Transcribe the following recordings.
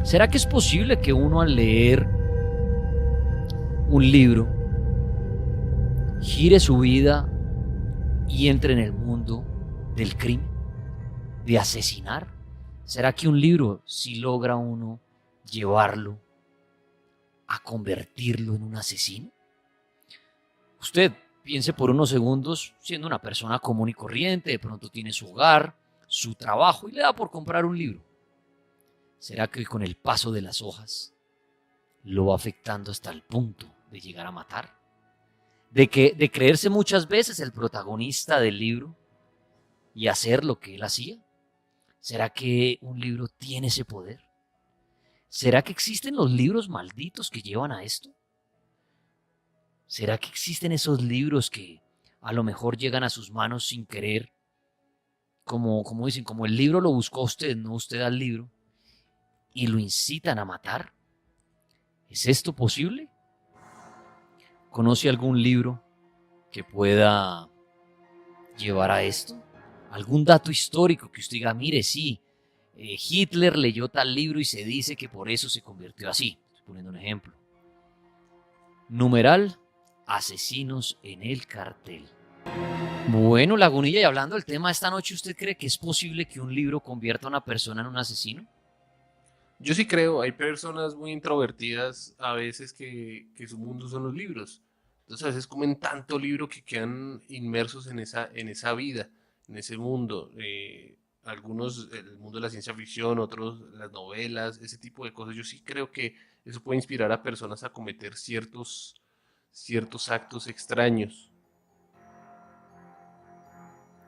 ¿Será que es posible que uno al leer un libro gire su vida y entre en el mundo del crimen, de asesinar? ¿Será que un libro sí logra uno llevarlo a convertirlo en un asesino? Usted piense por unos segundos, siendo una persona común y corriente, de pronto tiene su hogar, su trabajo y le da por comprar un libro. ¿Será que con el paso de las hojas lo va afectando hasta el punto de llegar a matar? De creerse muchas veces el protagonista del libro y hacer lo que él hacía. ¿Será que un libro tiene ese poder? ¿Será que existen los libros malditos que llevan a esto? ¿Será que existen esos libros que a lo mejor llegan a sus manos sin querer? Como dicen, como el libro lo buscó a usted, no usted al libro, y lo incitan a matar. ¿Es esto posible? ¿Conoce algún libro que pueda llevar a esto? ¿Algún dato histórico que usted diga, mire, sí, Hitler leyó tal libro y se dice que por eso se convirtió así? Estoy poniendo un ejemplo. Numeral, asesinos en el cartel. Bueno, Lagunilla, y hablando del tema de esta noche, ¿usted cree que es posible que un libro convierta a una persona en un asesino? Yo sí creo, hay personas muy introvertidas a veces que su mundo son los libros. Entonces a veces comen tanto libro que quedan inmersos en esa vida, en ese mundo. Algunos el mundo de la ciencia ficción, otros las novelas, ese tipo de cosas. Yo sí creo que eso puede inspirar a personas a cometer ciertos actos extraños.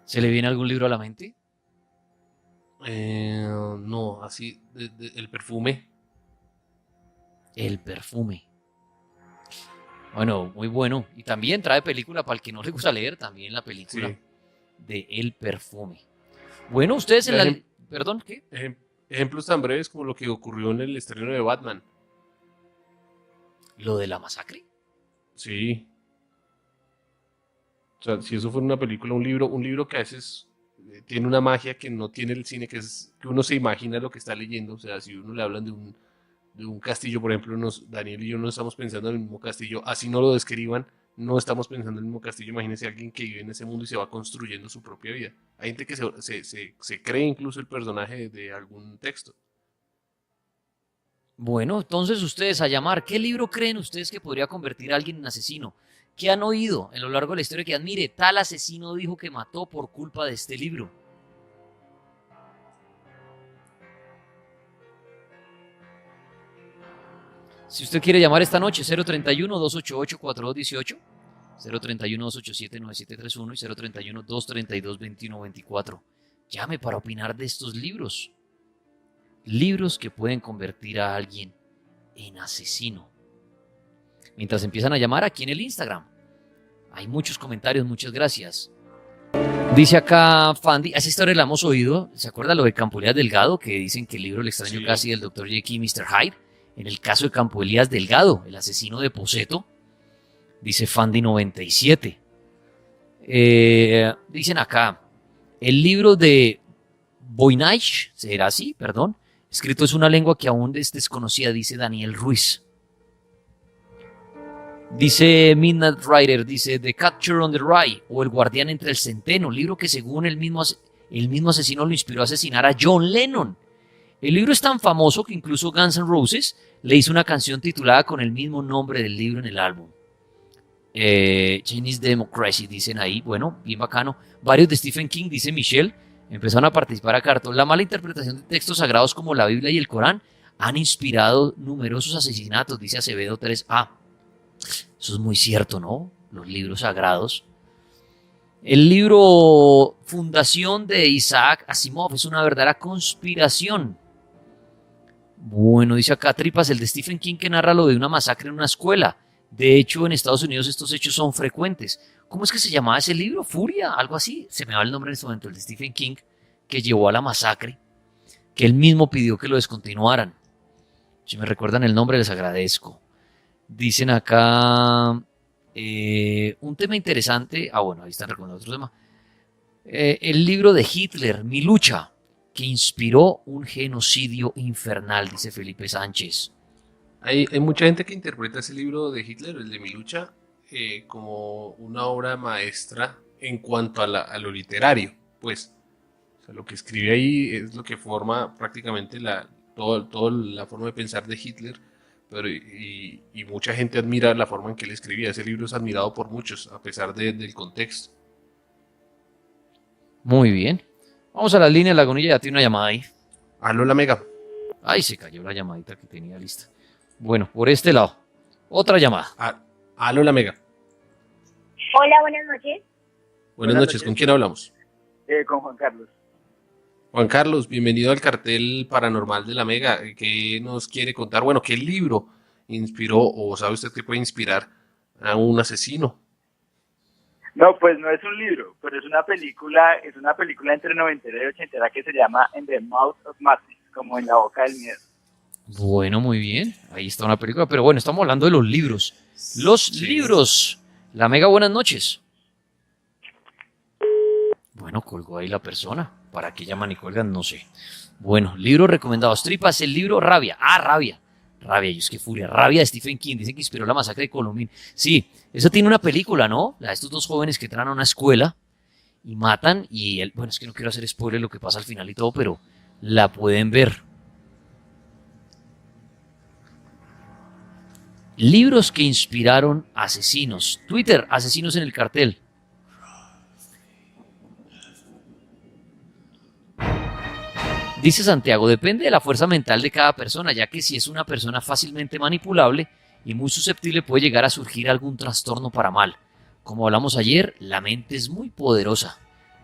¿Se le viene algún libro a la mente? No, así, el perfume. El perfume. Bueno, muy bueno. Y también trae película para el que no le gusta leer, también la película Sí. de El perfume. Bueno, ustedes en Vea, la... Perdón, ¿qué? ejemplos tan breves como lo que ocurrió en el estreno de Batman. Lo de la masacre. Sí, o sea, si eso fuera una película, un libro que a veces tiene una magia que no tiene el cine, que es que uno se imagina lo que está leyendo. O sea, si uno le hablan de un castillo, por ejemplo, Daniel y yo no estamos pensando en el mismo castillo, así no lo describan, no estamos pensando en el mismo castillo. Imagínese alguien que vive en ese mundo y se va construyendo su propia vida. Hay gente que se cree incluso el personaje de algún texto. Bueno, entonces ustedes a llamar, ¿qué libro creen ustedes que podría convertir a alguien en asesino? ¿Qué han oído en lo largo de la historia que admire? Tal asesino dijo que mató por culpa de este libro. Si usted quiere llamar esta noche, 031-288-4218, 031-287-9731 y 031-232-2124. Llame para opinar de estos libros. Libros que pueden convertir a alguien en asesino. Mientras empiezan a llamar aquí en el Instagram. Hay muchos comentarios, muchas gracias. Dice acá Fandy, esa historia la hemos oído, ¿se acuerda lo de Campo Elías Delgado? Que dicen que el libro El extraño Sí, casi del Dr. Jekyll y Mr. Hyde. En el caso de Campo Elías Delgado, el asesino de Poseto, dice Fandy 97. Dicen acá, el libro de Voynich, será así, perdón, escrito es una lengua que aún es desconocida, dice Daniel Ruiz. Dice Midnight Rider, dice The Catcher on the Rye o El Guardián entre el Centeno, libro que según el mismo asesino lo inspiró a asesinar a John Lennon. El libro es tan famoso que incluso Guns N' Roses le hizo una canción titulada con el mismo nombre del libro en el álbum. Chinese Democracy, dicen ahí, bueno, bien bacano. Varios de Stephen King, dice Michelle, empezaron a participar a cartón. La mala interpretación de textos sagrados como la Biblia y el Corán han inspirado numerosos asesinatos, dice Acevedo 3A. Eso es muy cierto, ¿no? Los libros sagrados. El libro Fundación de Isaac Asimov es una verdadera conspiración. Bueno, dice acá Tripas, el de Stephen King que narra lo de una masacre en una escuela. De hecho, en Estados Unidos estos hechos son frecuentes. ¿Cómo es que se llamaba ese libro? ¿Furia? Algo así. Se me va el nombre en este momento, el de Stephen King, que llevó a la masacre, que él mismo pidió que lo descontinuaran. Si me recuerdan el nombre, les agradezco. Dicen acá un tema interesante. Ah, bueno, ahí están recomendando otro tema. El libro de Hitler, Mi lucha. que inspiró un genocidio infernal, dice Felipe Sánchez. Hay mucha gente que interpreta ese libro de Hitler, el de Mi lucha, como una obra maestra en cuanto a lo literario. Pues, o sea, lo que escribe ahí es lo que forma prácticamente toda la forma de pensar de Hitler. Pero, y mucha gente admira la forma en que él escribía. Ese libro es admirado por muchos, a pesar del contexto. Muy bien. Vamos a la línea, Lagunilla, ya tiene una llamada ahí. Aló, la Mega. Ay, se cayó la llamadita que tenía lista. Bueno, por este lado. Otra llamada. Aló, la Mega. Hola, buenas noches. Buenas noches, ¿con quién hablamos? Con Juan Carlos. Juan Carlos, bienvenido al cartel paranormal de la Mega. ¿Qué nos quiere contar? Bueno, ¿qué libro inspiró o sabe usted que puede inspirar a un asesino? No, pues no es un libro, pero es una película entre noventera y ochentera que se llama In the Mouth of Madness, como en la boca del miedo. Bueno, muy bien. Ahí está una película. Pero bueno, estamos hablando de los libros. Los libros. La Mega, buenas noches. Bueno, colgó ahí la persona. ¿Para qué llaman y cuelgan? No sé. Bueno, libros recomendados. Tripas, el libro Rabia. Rabia. Rabia, yo es que furia. Rabia de Stephen King. Dicen que inspiró la masacre de Columbine. Sí, eso tiene una película, ¿no? La de estos dos jóvenes que entran a una escuela y matan. Y él, bueno, es que no quiero hacer spoiler lo que pasa al final y todo, pero la pueden ver. Libros que inspiraron asesinos. Twitter, asesinos en el cartel. Dice Santiago, depende de la fuerza mental de cada persona, ya que si es una persona fácilmente manipulable y muy susceptible puede llegar a surgir algún trastorno para mal. Como hablamos ayer, la mente es muy poderosa.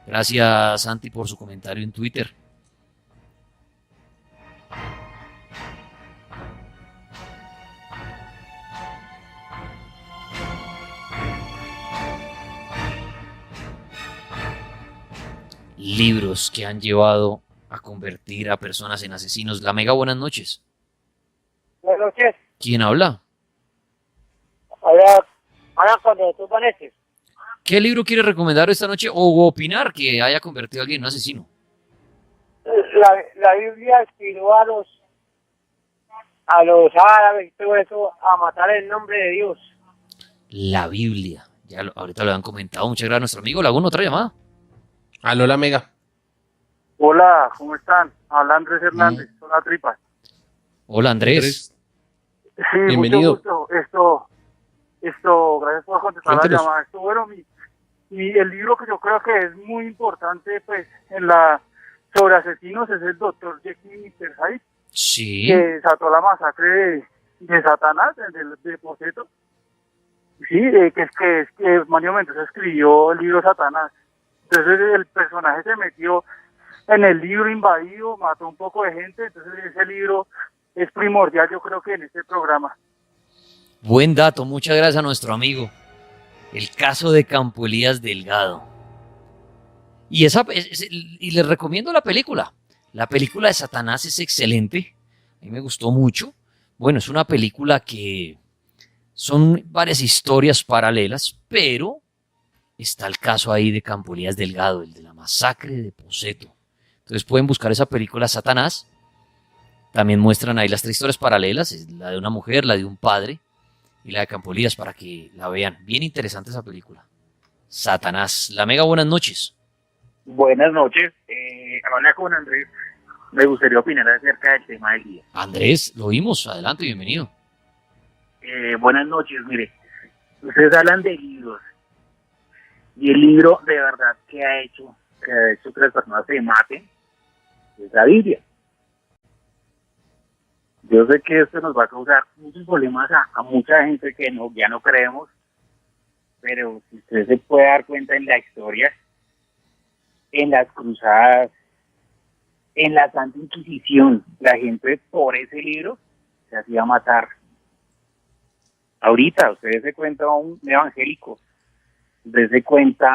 Gracias, Santi, por su comentario en Twitter. Libros que han llevado a convertir a personas en asesinos. La Mega, buenas noches. Buenas noches. ¿Quién habla? Ahora cuando tú amaneces. ¿Qué libro quiere recomendar esta noche o opinar que haya convertido a alguien en un asesino? La Biblia inspiró a los árabes y todo eso a matar el nombre de Dios. La Biblia. Ya ahorita lo han comentado. Muchas gracias a nuestro amigo. ¿Alguna otra llamada? Aló, la Mega. Hola, ¿cómo están? Habla Andrés Hernández, hola Tripas. Hola, Andrés. Sí, Bienvenido. mucho gusto. Gracias por contestar Cuéntenos. la llamada. Bueno, el libro que yo creo que es muy importante, pues, sobre asesinos es el Dr. Jekyll y Mr. Hyde, Sí. que desató la masacre de Satanás, de Poseto. Sí, que Mario Mendoza escribió el libro Satanás. Entonces el personaje se metió en el libro invadido, mató un poco de gente, entonces ese libro es primordial, yo creo que en este programa. Buen dato. Muchas gracias a nuestro amigo. El caso de Campo Elías Delgado. Y les recomiendo la película. La película de Satanás es excelente. A mí me gustó mucho. Bueno, es una película que son varias historias paralelas, pero está el caso ahí de Campo Elías Delgado, el de la masacre de Poseto. Entonces pueden buscar esa película Satanás. También muestran ahí las tres historias paralelas, la de una mujer, la de un padre y la de Campo Elías, para que la vean. Bien interesante esa película. Satanás. La Mega, buenas noches. Buenas noches, habla con Andrés. Me gustaría opinar acerca del tema del día. Andrés, lo oímos. Adelante, bienvenido. Buenas noches, mire, ustedes hablan de libros y el libro de verdad que ha hecho que las personas se maten es la Biblia. Yo sé que esto nos va a causar muchos problemas a mucha gente que ya no creemos, pero si usted se puede dar cuenta en la historia, en las cruzadas, en la Santa Inquisición, la gente por ese libro se hacía matar. Ahorita usted se cuenta a un evangélico, usted se cuenta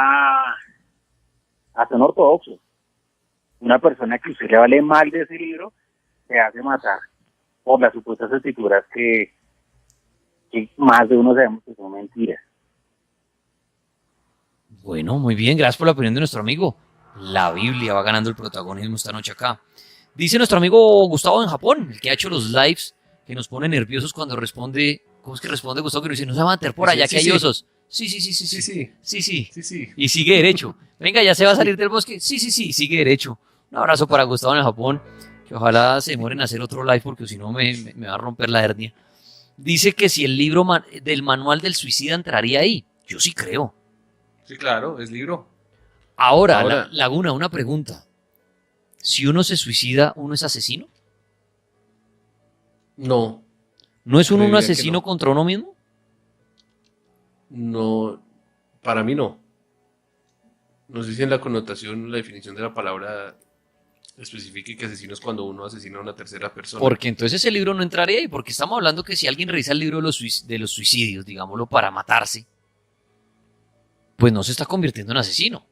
hasta un ortodoxo, una persona que usted le vale mal de ese libro, se hace matar por las supuestas escrituras que más de uno sabemos que son mentiras. Bueno, muy bien. Gracias por la opinión de nuestro amigo. La Biblia va ganando el protagonismo esta noche acá. Dice nuestro amigo Gustavo en Japón, el que ha hecho los lives, que nos pone nerviosos cuando responde. ¿Cómo es que responde Gustavo? Que nos dice, no se va a meter por allá, que hay osos. Sí. Sí. Y sigue derecho. Venga, ya se va a salir del bosque. Sí, sigue derecho. Un abrazo para Gustavo en Japón, que ojalá se demoren a hacer otro live porque si no me va a romper la hernia. Dice que si el libro del manual del suicida entraría ahí. Yo sí creo. Sí, claro, es libro. Ahora. Laguna, una pregunta. Si uno se suicida, ¿uno es asesino? No, ¿No es uno un creería que asesino no. contra uno mismo? No, para mí no. No sé si en la connotación, la definición de la palabra especifique que asesino es cuando uno asesina a una tercera persona. Porque entonces ese libro no entraría ahí, porque estamos hablando que si alguien revisa el libro de los suicidios, digámoslo, para matarse, pues no se está convirtiendo en asesino.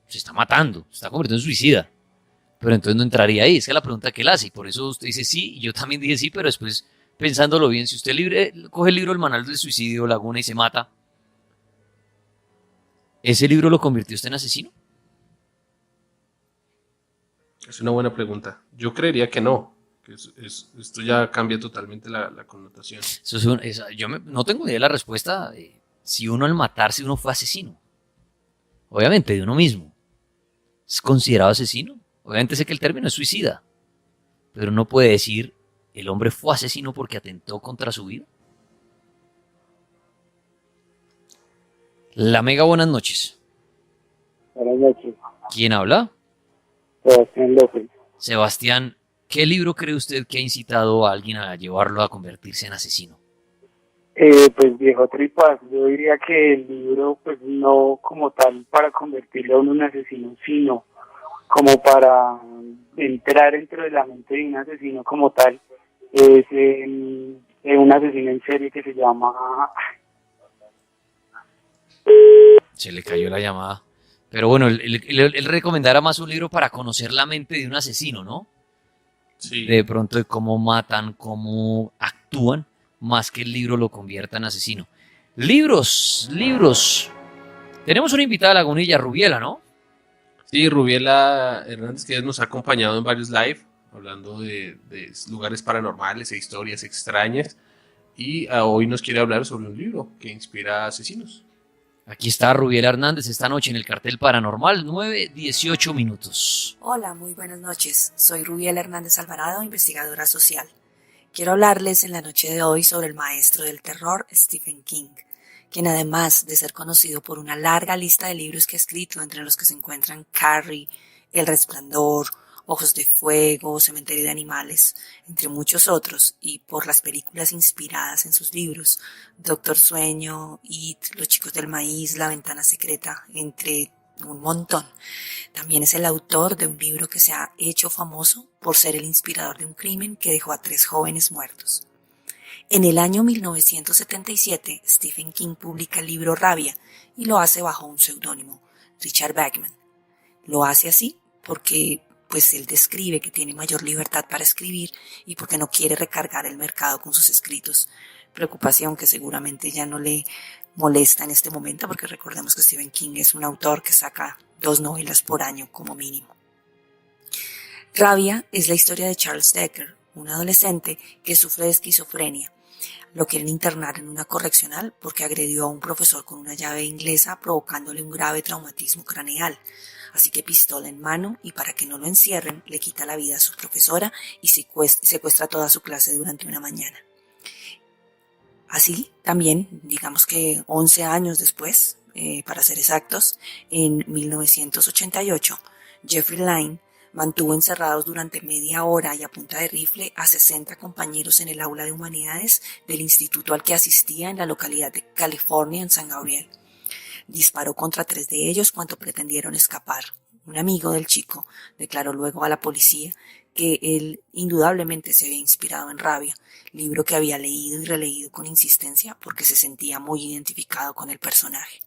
Se está matando, se está convirtiendo en suicida. Pero entonces no entraría ahí. Esa es la pregunta que él hace. Y por eso usted dice sí, y yo también dije sí, pero después, pensándolo bien, si usted coge el libro del manual del suicidio, Laguna, y se mata, ¿ese libro lo convirtió usted en asesino? Es una buena pregunta. Yo creería que no. Que esto ya cambia totalmente la connotación. No tengo idea de la respuesta. Si uno al matarse, uno fue asesino. Obviamente, de uno mismo. ¿Es considerado asesino? Obviamente sé que el término es suicida. Pero no puede decir el hombre fue asesino porque atentó contra su vida. La Mega, buenas noches. Buenas noches, ¿Quién habla? Sebastián López. Sebastián, ¿qué libro cree usted que ha incitado a alguien a llevarlo a convertirse en asesino? Pues viejo tripas, yo diría que el libro, pues no como tal para convertirlo en un asesino, sino como para entrar dentro de la mente de un asesino como tal, es un asesino en serie que se llama... Se le cayó la llamada. Pero bueno, él recomendará más un libro para conocer la mente de un asesino, ¿no? Sí. De pronto de cómo matan, cómo actúan, más que el libro lo convierta en asesino. Libros. Tenemos una invitada a Lagunilla, Rubiela, ¿no? Sí, Rubiela Hernández, que nos ha acompañado en varios live, hablando de lugares paranormales e historias extrañas. Y hoy nos quiere hablar sobre un libro que inspira a asesinos. Aquí está Rubiela Hernández esta noche en el cartel paranormal, 9:18 minutos. Hola, muy buenas noches. Soy Rubiela Hernández Alvarado, investigadora social. Quiero hablarles en la noche de hoy sobre el maestro del terror, Stephen King, quien además de ser conocido por una larga lista de libros que ha escrito, entre los que se encuentran Carrie, El Resplandor, Ojos de Fuego, Cementerio de Animales, entre muchos otros, y por las películas inspiradas en sus libros, Doctor Sueño, It, Los Chicos del Maíz, La Ventana Secreta, entre un montón. También es el autor de un libro que se ha hecho famoso por ser el inspirador de un crimen que dejó a 3 jóvenes muertos. En el año 1977, Stephen King publica el libro Rabia y lo hace bajo un seudónimo, Richard Bachman. Lo hace así porque pues él describe que tiene mayor libertad para escribir y porque no quiere recargar el mercado con sus escritos, preocupación que seguramente ya no le molesta en este momento porque recordemos que Stephen King es un autor que saca 2 novelas por año como mínimo. Rabia es la historia de Charles Decker, un adolescente que sufre de esquizofrenia. Lo quieren internar en una correccional porque agredió a un profesor con una llave inglesa provocándole un grave traumatismo craneal. Así que pistola en mano y para que no lo encierren le quita la vida a su profesora y secuestra toda su clase durante una mañana. Así también, digamos que 11 años después, para ser exactos, en 1988, Jeffrey Lyne mantuvo encerrados durante media hora y a punta de rifle a 60 compañeros en el aula de humanidades del instituto al que asistía en la localidad de California en San Gabriel. Disparó contra 3 de ellos cuando pretendieron escapar. Un amigo del chico declaró luego a la policía que él indudablemente se había inspirado en Rabia, libro que había leído y releído con insistencia porque se sentía muy identificado con el personaje.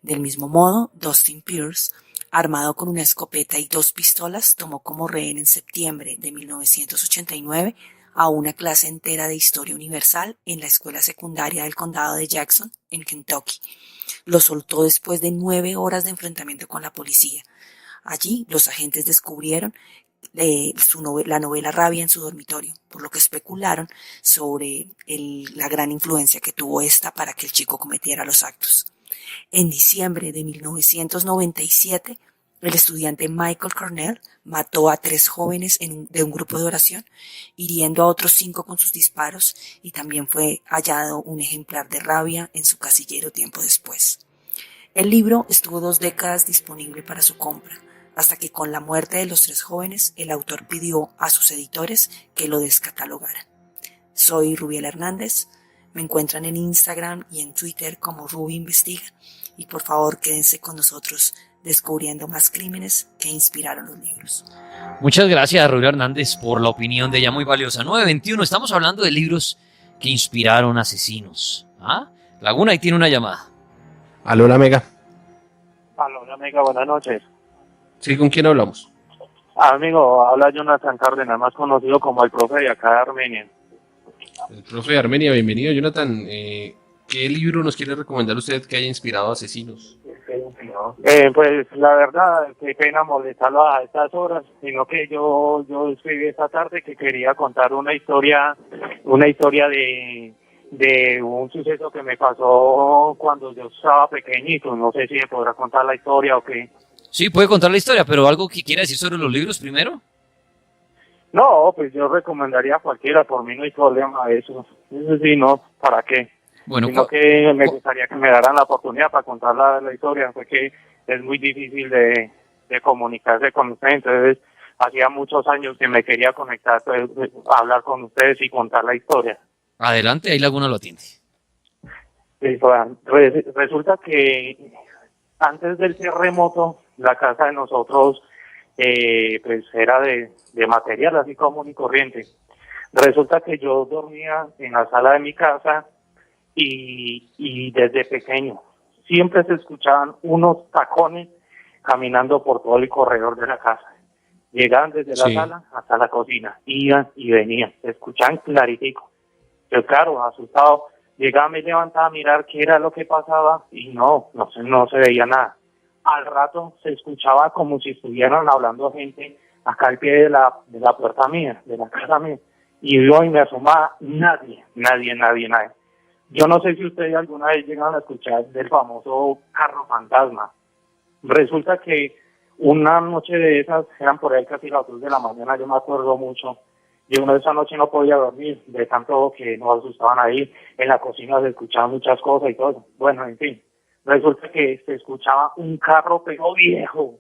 Del mismo modo, Dustin Pierce, armado con una escopeta y 2 pistolas, tomó como rehén en septiembre de 1989 a una clase entera de historia universal en la escuela secundaria del condado de Jackson, en Kentucky. Lo soltó después de 9 horas de enfrentamiento con la policía. Allí los agentes descubrieron la novela Rabia en su dormitorio, por lo que especularon sobre la gran influencia que tuvo esta para que el chico cometiera los actos. En diciembre de 1997, el estudiante Michael Cornell mató a 3 jóvenes de un grupo de oración, hiriendo a otros 5 con sus disparos, y también fue hallado un ejemplar de Rabia en su casillero tiempo después. El libro estuvo 2 décadas disponible para su compra, hasta que con la muerte de los 3 jóvenes, el autor pidió a sus editores que lo descatalogaran. Soy Rubiela Hernández, me encuentran en Instagram y en Twitter como Ruby Investiga, y por favor quédense con nosotros descubriendo más crímenes que inspiraron los libros. Muchas gracias, Rubiela Hernández, por la opinión de ella muy valiosa. 9:21, estamos hablando de libros que inspiraron asesinos. Laguna, ahí tiene una llamada. Aló, la Mega. Aló, amiga, buenas noches. Sí, ¿con quién hablamos? Amigo, habla Jonathan Cárdenas, más conocido como el profe de acá de Armenia. El profe de Armenia, bienvenido, Jonathan. ¿Qué libro nos quiere recomendar usted que haya inspirado a asesinos? Pues la verdad, qué pena molestarlo a estas horas, sino que yo escribí esta tarde que quería contar una historia de un suceso que me pasó cuando yo estaba pequeñito. No sé si me podrá contar la historia o qué. Sí, puede contar la historia, pero algo que quiera decir sobre los libros primero. No, pues yo recomendaría a cualquiera, por mí no hay problema eso. Eso sí, no, ¿para qué? Bueno, Sino que me gustaría que me daran la oportunidad para contar la historia, porque es muy difícil de comunicarse con ustedes. Entonces, hacía muchos años que me quería conectar, pues, a hablar con ustedes y contar la historia. Adelante, ahí Laguna lo atiende. Sí, resulta que antes del terremoto, la casa de nosotros pues era de material así común y corriente. Resulta que yo dormía en la sala de mi casa y desde pequeño siempre se escuchaban unos tacones caminando por todo el corredor de la casa. Llegaban desde la sala hasta la cocina, iban y venían, se escuchaban claritico. Yo, claro, asustado, llegaba, me levantaba a mirar qué era lo que pasaba y no se veía nada. Al rato se escuchaba como si estuvieran hablando gente acá al pie de la puerta mía, de la casa mía. Y yo y me asomaba, nadie. Yo no sé si ustedes alguna vez llegaron a escuchar del famoso carro fantasma. Resulta que una noche de esas, eran por ahí casi las 2 de la mañana, yo me acuerdo mucho. Yo una de esa noche no podía dormir, de tanto que nos asustaban ahí. En la cocina se escuchaban muchas cosas y todo. Bueno, en fin. Resulta que se escuchaba un carro pero viejo,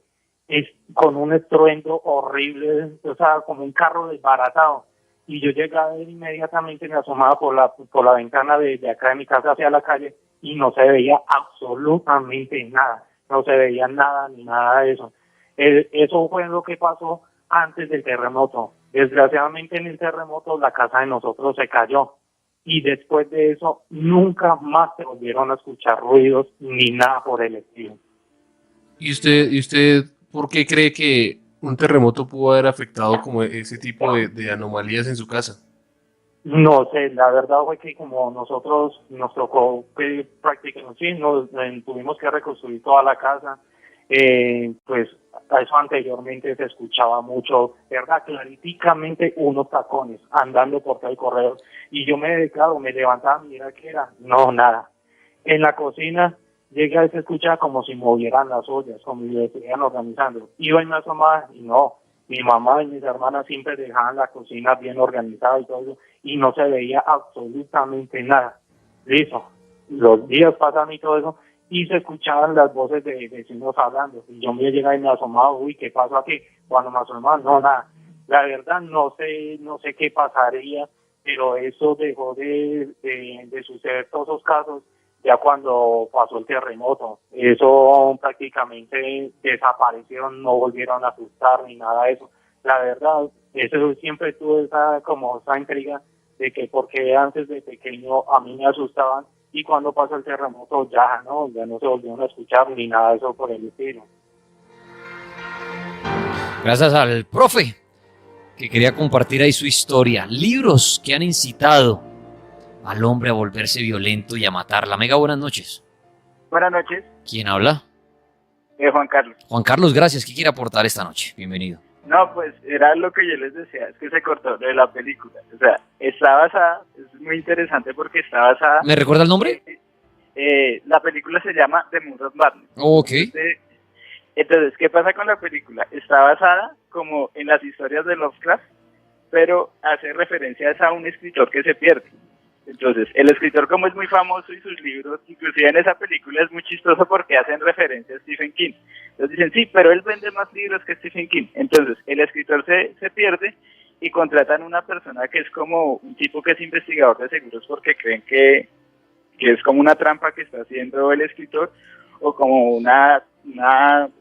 con un estruendo horrible, o sea, como un carro desbaratado. Y yo llegaba inmediatamente, me asomaba por la ventana de acá de mi casa hacia la calle y no se veía absolutamente nada. No se veía nada ni nada de eso. Eso fue lo que pasó antes del terremoto. Desgraciadamente en el terremoto la casa de nosotros se cayó. Y después de eso nunca más se volvieron a escuchar ruidos ni nada por el estilo. ¿Y usted por qué cree que un terremoto pudo haber afectado como ese tipo de anomalías en su casa? No sé, la verdad fue que como nosotros nos tocó prácticamente, tuvimos que reconstruir toda la casa, pues a eso anteriormente se escuchaba mucho, verdad, claríticamente unos tacones andando por todo el corredor. Y yo me levantaba, mira qué era, no, nada. En la cocina llega y se escucha como si movieran las ollas, como si lo estuvieran organizando. Iba y me asomaba y no, mi mamá y mis hermanas siempre dejaban la cocina bien organizada y todo eso, y no se veía absolutamente nada. Listo, los días pasan y todo eso, y se escuchaban las voces de vecinos hablando. Y yo me llegaba y me asomaba, uy, ¿qué pasó aquí? Cuando me asomaba, no, nada. La verdad, no sé qué pasaría, pero eso dejó de suceder todos esos casos ya cuando pasó el terremoto. Eso prácticamente desaparecieron, no volvieron a asustar ni nada de eso. La verdad, eso siempre tuve esa intriga de que porque antes de pequeño a mí me asustaban y cuando pasó el terremoto ya no se volvieron a escuchar ni nada de eso por el estilo. Gracias al profe que quería compartir ahí su historia. Libros que han incitado al hombre a volverse violento y a matar. La Mega, buenas noches. Buenas noches. ¿Quién habla? Juan Carlos. Juan Carlos, gracias. ¿Qué quiere aportar esta noche? Bienvenido. No, pues era lo que yo les decía, es que se cortó lo de la película. O sea, está basada, es muy interesante porque está basada... ¿Me recuerda el nombre? La película se llama The Mood of Madness. Ok. Entonces, ¿qué pasa con la película? Está basada como en las historias de Lovecraft, pero hace referencias a un escritor que se pierde. Entonces, el escritor, como es muy famoso y sus libros, inclusive en esa película es muy chistoso porque hacen referencia a Stephen King. Entonces dicen, sí, pero él vende más libros que Stephen King. Entonces, el escritor se pierde y contratan una persona que es como un tipo que es investigador de seguros porque creen que es como una trampa que está haciendo el escritor o como una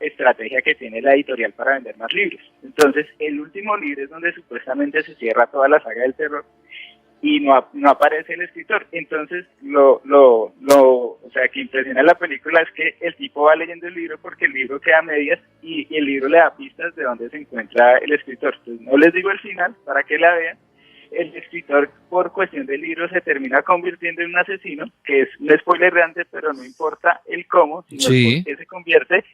estrategia que tiene la editorial para vender más libros. Entonces, el último libro es donde supuestamente se cierra toda la saga del terror y no aparece el escritor. Entonces, o sea, que impresiona la película es que el tipo va leyendo el libro porque el libro queda a medias y el libro le da pistas de dónde se encuentra el escritor. Entonces, no les digo el final para que la vean. El escritor, por cuestión del libro, se termina convirtiendo en un asesino, que es un spoiler grande, pero no importa el cómo, sino Sí. el por qué se convierte.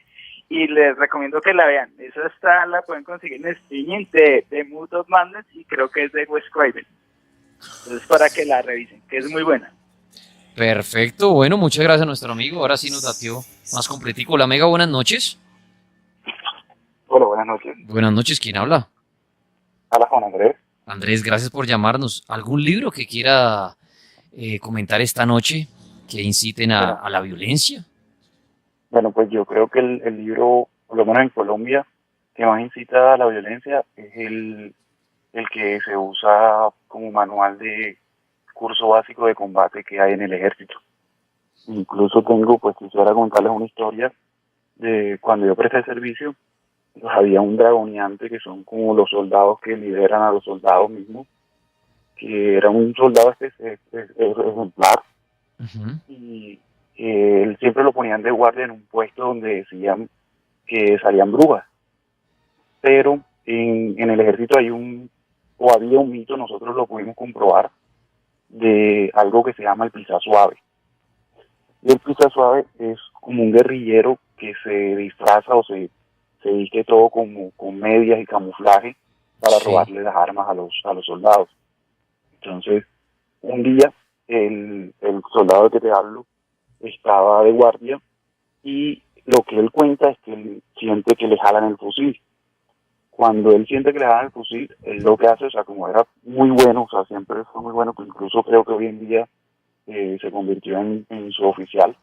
Y les recomiendo que la vean. La pueden conseguir en streaming de Mood of Madness y creo que es de Wes Craven. Entonces, para que la revisen, que es muy buena. Perfecto. Bueno, muchas gracias a nuestro amigo. Ahora sí nos dateó más completico. La Mega, buenas noches. Hola, buenas noches. Buenas noches. ¿Quién habla? Hola, Juan Andrés. Andrés, gracias por llamarnos. ¿Algún libro que quiera comentar esta noche que inciten a la violencia? Bueno, pues yo creo que el libro, por lo menos en Colombia, que más incita a la violencia es el que se usa como manual de curso básico de combate que hay en el ejército. Incluso quisiera contarles una historia de cuando yo presté servicio, pues había un dragoneante que son como los soldados que lideran a los soldados mismos, que era un soldado ejemplar, y él siempre lo ponían de guardia en un puesto donde decían que salían brujas. Pero en el ejército había un mito, nosotros lo pudimos comprobar, de algo que se llama el pisa suave. Y el pisa suave es como un guerrillero que se disfraza o se viste todo como con medias y camuflaje para robarle las armas a los soldados. Entonces, un día el soldado del que te hablo estaba de guardia y lo que él cuenta es que él siente que le jalan el fusil. Cuando él siente que le jalan el fusil, él lo que hace, o sea, como era muy bueno, o sea, siempre fue muy bueno, que incluso creo que hoy en día se convirtió en su oficial.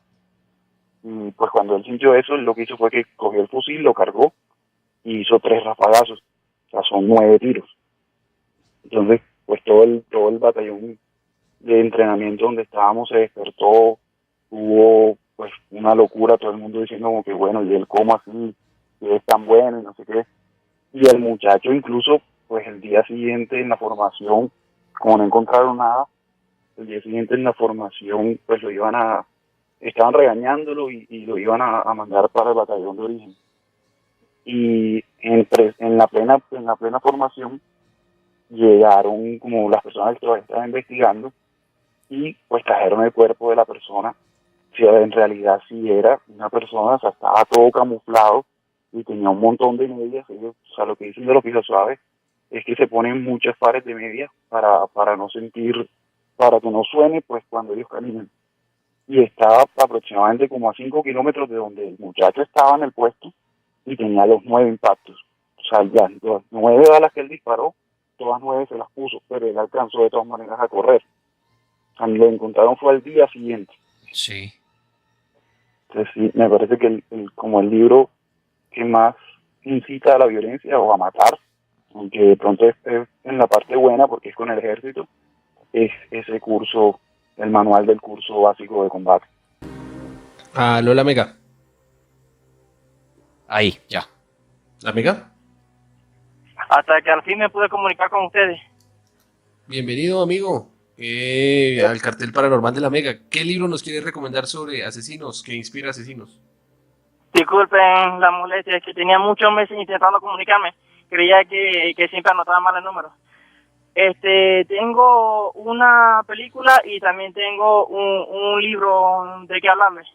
Y pues cuando él sintió eso, él lo que hizo fue que cogió el fusil, lo cargó y hizo 3 rafagazos, o sea, son 9 tiros. Entonces, pues todo el batallón de entrenamiento donde estábamos se despertó, hubo pues una locura, todo el mundo diciendo como que bueno, y él cómo así, y es tan bueno y no sé qué. Y el muchacho incluso, pues el día siguiente en la formación, como no encontraron nada, el día siguiente en la formación pues estaban regañándolo y lo iban a mandar para el batallón de origen. Y en la plena formación llegaron como las personas que todavía estaban investigando y pues trajeron el cuerpo de la persona. Si en realidad sí era una persona, o sea, estaba todo camuflado y tenía un montón de medias. Ellos, o sea, lo que dicen de los pisos suaves es que se ponen muchas pares de medias para no sentir, para que no suene pues cuando ellos caminan. Y estaba aproximadamente como a 5 kilómetros de donde el muchacho estaba en el puesto y tenía los 9 impactos. O sea, ya las 9 balas que él disparó, todas 9 se las puso, pero él alcanzó de todas maneras a correr. O sea, lo encontraron fue al día siguiente. Sí. Entonces sí, me parece que como el libro que más incita a la violencia o a matar, aunque de pronto es en la parte buena porque es con el ejército, es ese curso, el manual del curso básico de combate. Aló, la Mega. Ahí, ya. ¿La Mega? Hasta que al fin me pude comunicar con ustedes. Bienvenido, amigo, al cartel paranormal de la Mega. ¿Qué libro nos quiere recomendar sobre asesinos, que inspira asesinos? Disculpen la molestia, es que tenía muchos meses intentando comunicarme. Creía que siempre anotaba mal el número. Tengo una película y también tengo un libro de qué hablarles.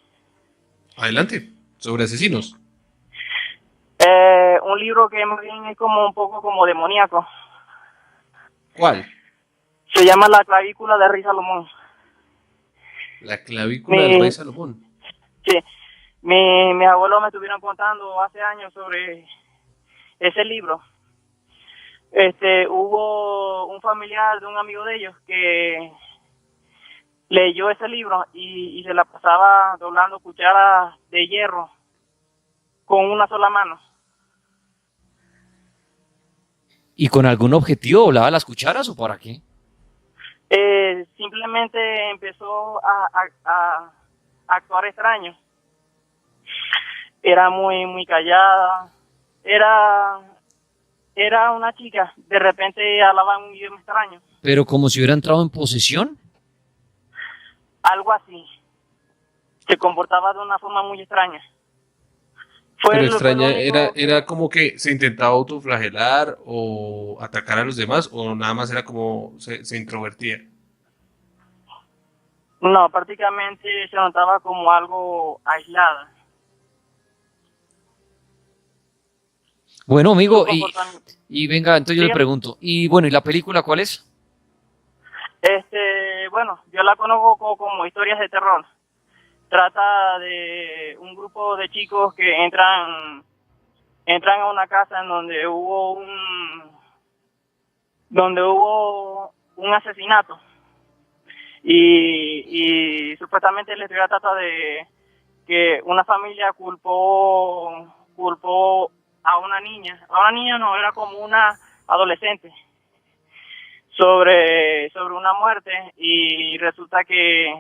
Adelante, sobre asesinos. Un libro que más bien es como un poco como demoníaco. ¿Cuál? Se llama La clavícula del rey Salomón. La clavícula del rey Salomón. Sí, mis abuelos me estuvieron contando hace años sobre ese libro. Hubo un familiar de un amigo de ellos que leyó ese libro y se la pasaba doblando cucharas de hierro con una sola mano. ¿Y con algún objetivo doblaba las cucharas o para qué? Simplemente empezó a actuar extraño. Era muy callada. Era una chica. De repente hablaba un idioma extraño. ¿Pero como si hubiera entrado en posesión? Algo así. Se comportaba de una forma muy extraña. Pero extraña, era como que se intentaba autoflagelar o atacar a los demás, o nada más era como se introvertía. No, prácticamente se notaba como algo aislada. Bueno, amigo, y venga, entonces yo le pregunto, y bueno, ¿y la película cuál es? Bueno, yo la conozco como historias de terror. Trata de un grupo de chicos que entran a una casa en donde hubo un asesinato y supuestamente la historia trata de que una familia culpó a una niña no, era como una adolescente sobre una muerte, y resulta que,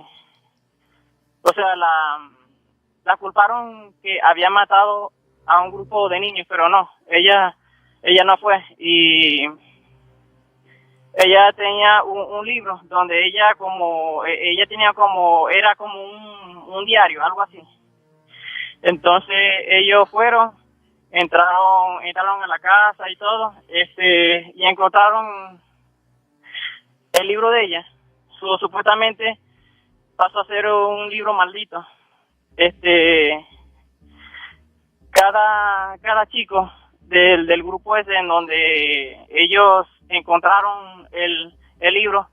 o sea, la culparon que había matado a un grupo de niños, pero no, ella no fue. Y ella tenía un libro donde ella tenía era como un diario, algo así. Entonces ellos entraron a la casa y todo, y encontraron el libro de ella. Supuestamente pasó a ser un libro maldito. Cada chico del grupo ese en donde ellos encontraron el libro,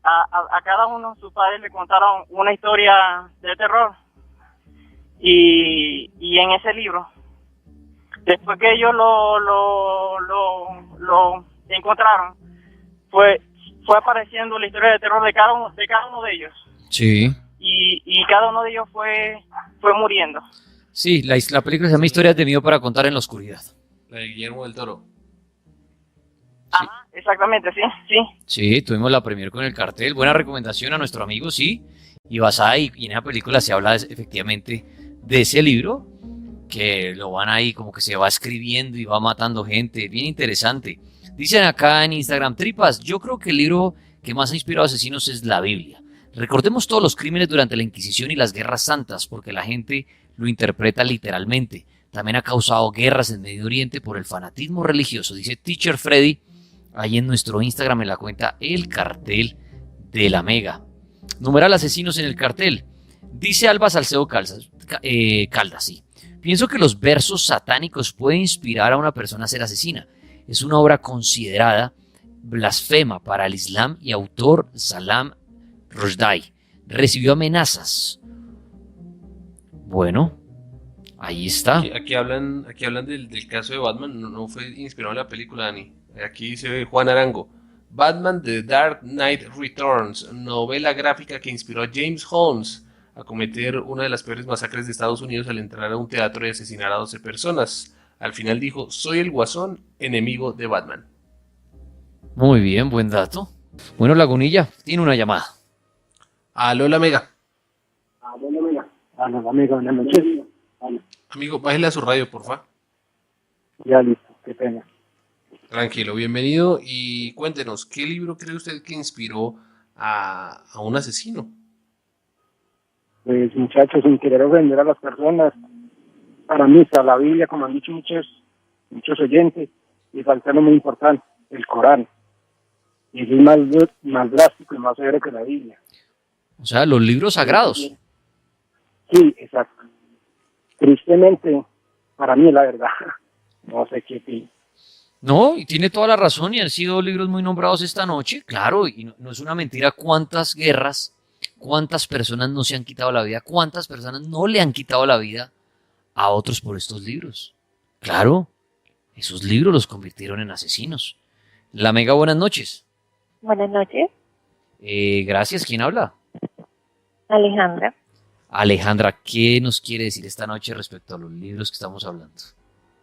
a cada uno sus padres le contaron una historia de terror, y en ese libro, después que ellos lo encontraron, fue apareciendo la historia de terror de cada uno de ellos. Sí. Y cada uno de ellos fue muriendo. Sí, la película se llama Historias de miedo para contar en la oscuridad. La de Guillermo del Toro. Ajá, exactamente, sí. Sí, tuvimos la premier con el cartel. Buena recomendación a nuestro amigo, sí. Y basada y en esa película se habla efectivamente de ese libro, que lo van ahí como que se va escribiendo y va matando gente. Bien interesante. Dicen acá en Instagram, Tripas, yo creo que el libro que más ha inspirado a asesinos es la Biblia. Recordemos todos los crímenes durante la Inquisición y las guerras santas, porque la gente lo interpreta literalmente. También ha causado guerras en Medio Oriente por el fanatismo religioso, dice Teacher Freddy, ahí en nuestro Instagram en la cuenta El Cartel de la Mega. Numeral asesinos en el cartel. Dice Alba Salcedo Caldas, sí. Pienso que los versos satánicos pueden inspirar a una persona a ser asesina. Es una obra considerada blasfema para el Islam y autor Salam Rushdie recibió amenazas. Bueno, ahí está. Aquí hablan del caso de Batman, no fue inspirado en la película, Dani. Aquí dice Juan Arango. Batman The Dark Knight Returns, novela gráfica que inspiró a James Holmes a cometer una de las peores masacres de Estados Unidos al entrar a un teatro y asesinar a 12 personas. Al final dijo, soy el Guasón, enemigo de Batman. Muy bien, buen dato. Bueno, Lagunilla, tiene una llamada. Aló, la Mega. Aló, la Mega, buenas noches. Amigo, bájale a su radio, porfa. Ya listo, qué pena. Tranquilo, bienvenido y cuéntenos, ¿qué libro cree usted que inspiró a un asesino? Pues muchachos, sin querer ofender a las personas, para mí está la Biblia, como han dicho muchos oyentes, y falta lo muy importante, el Corán. Y es más drástico y más severo que la Biblia. O sea, los libros sagrados. Sí, exacto. Tristemente, para mí es la verdad. No sé qué opinas. No, y tiene toda la razón y han sido libros muy nombrados esta noche, claro, y no es una mentira cuántas guerras, cuántas personas no se han quitado la vida, cuántas personas no le han quitado la vida a otros por estos libros. Claro, esos libros los convirtieron en asesinos. La Mega, buenas noches. Buenas noches, Gracias, ¿quién habla? Alejandra. Alejandra, ¿qué nos quiere decir esta noche respecto a los libros que estamos hablando?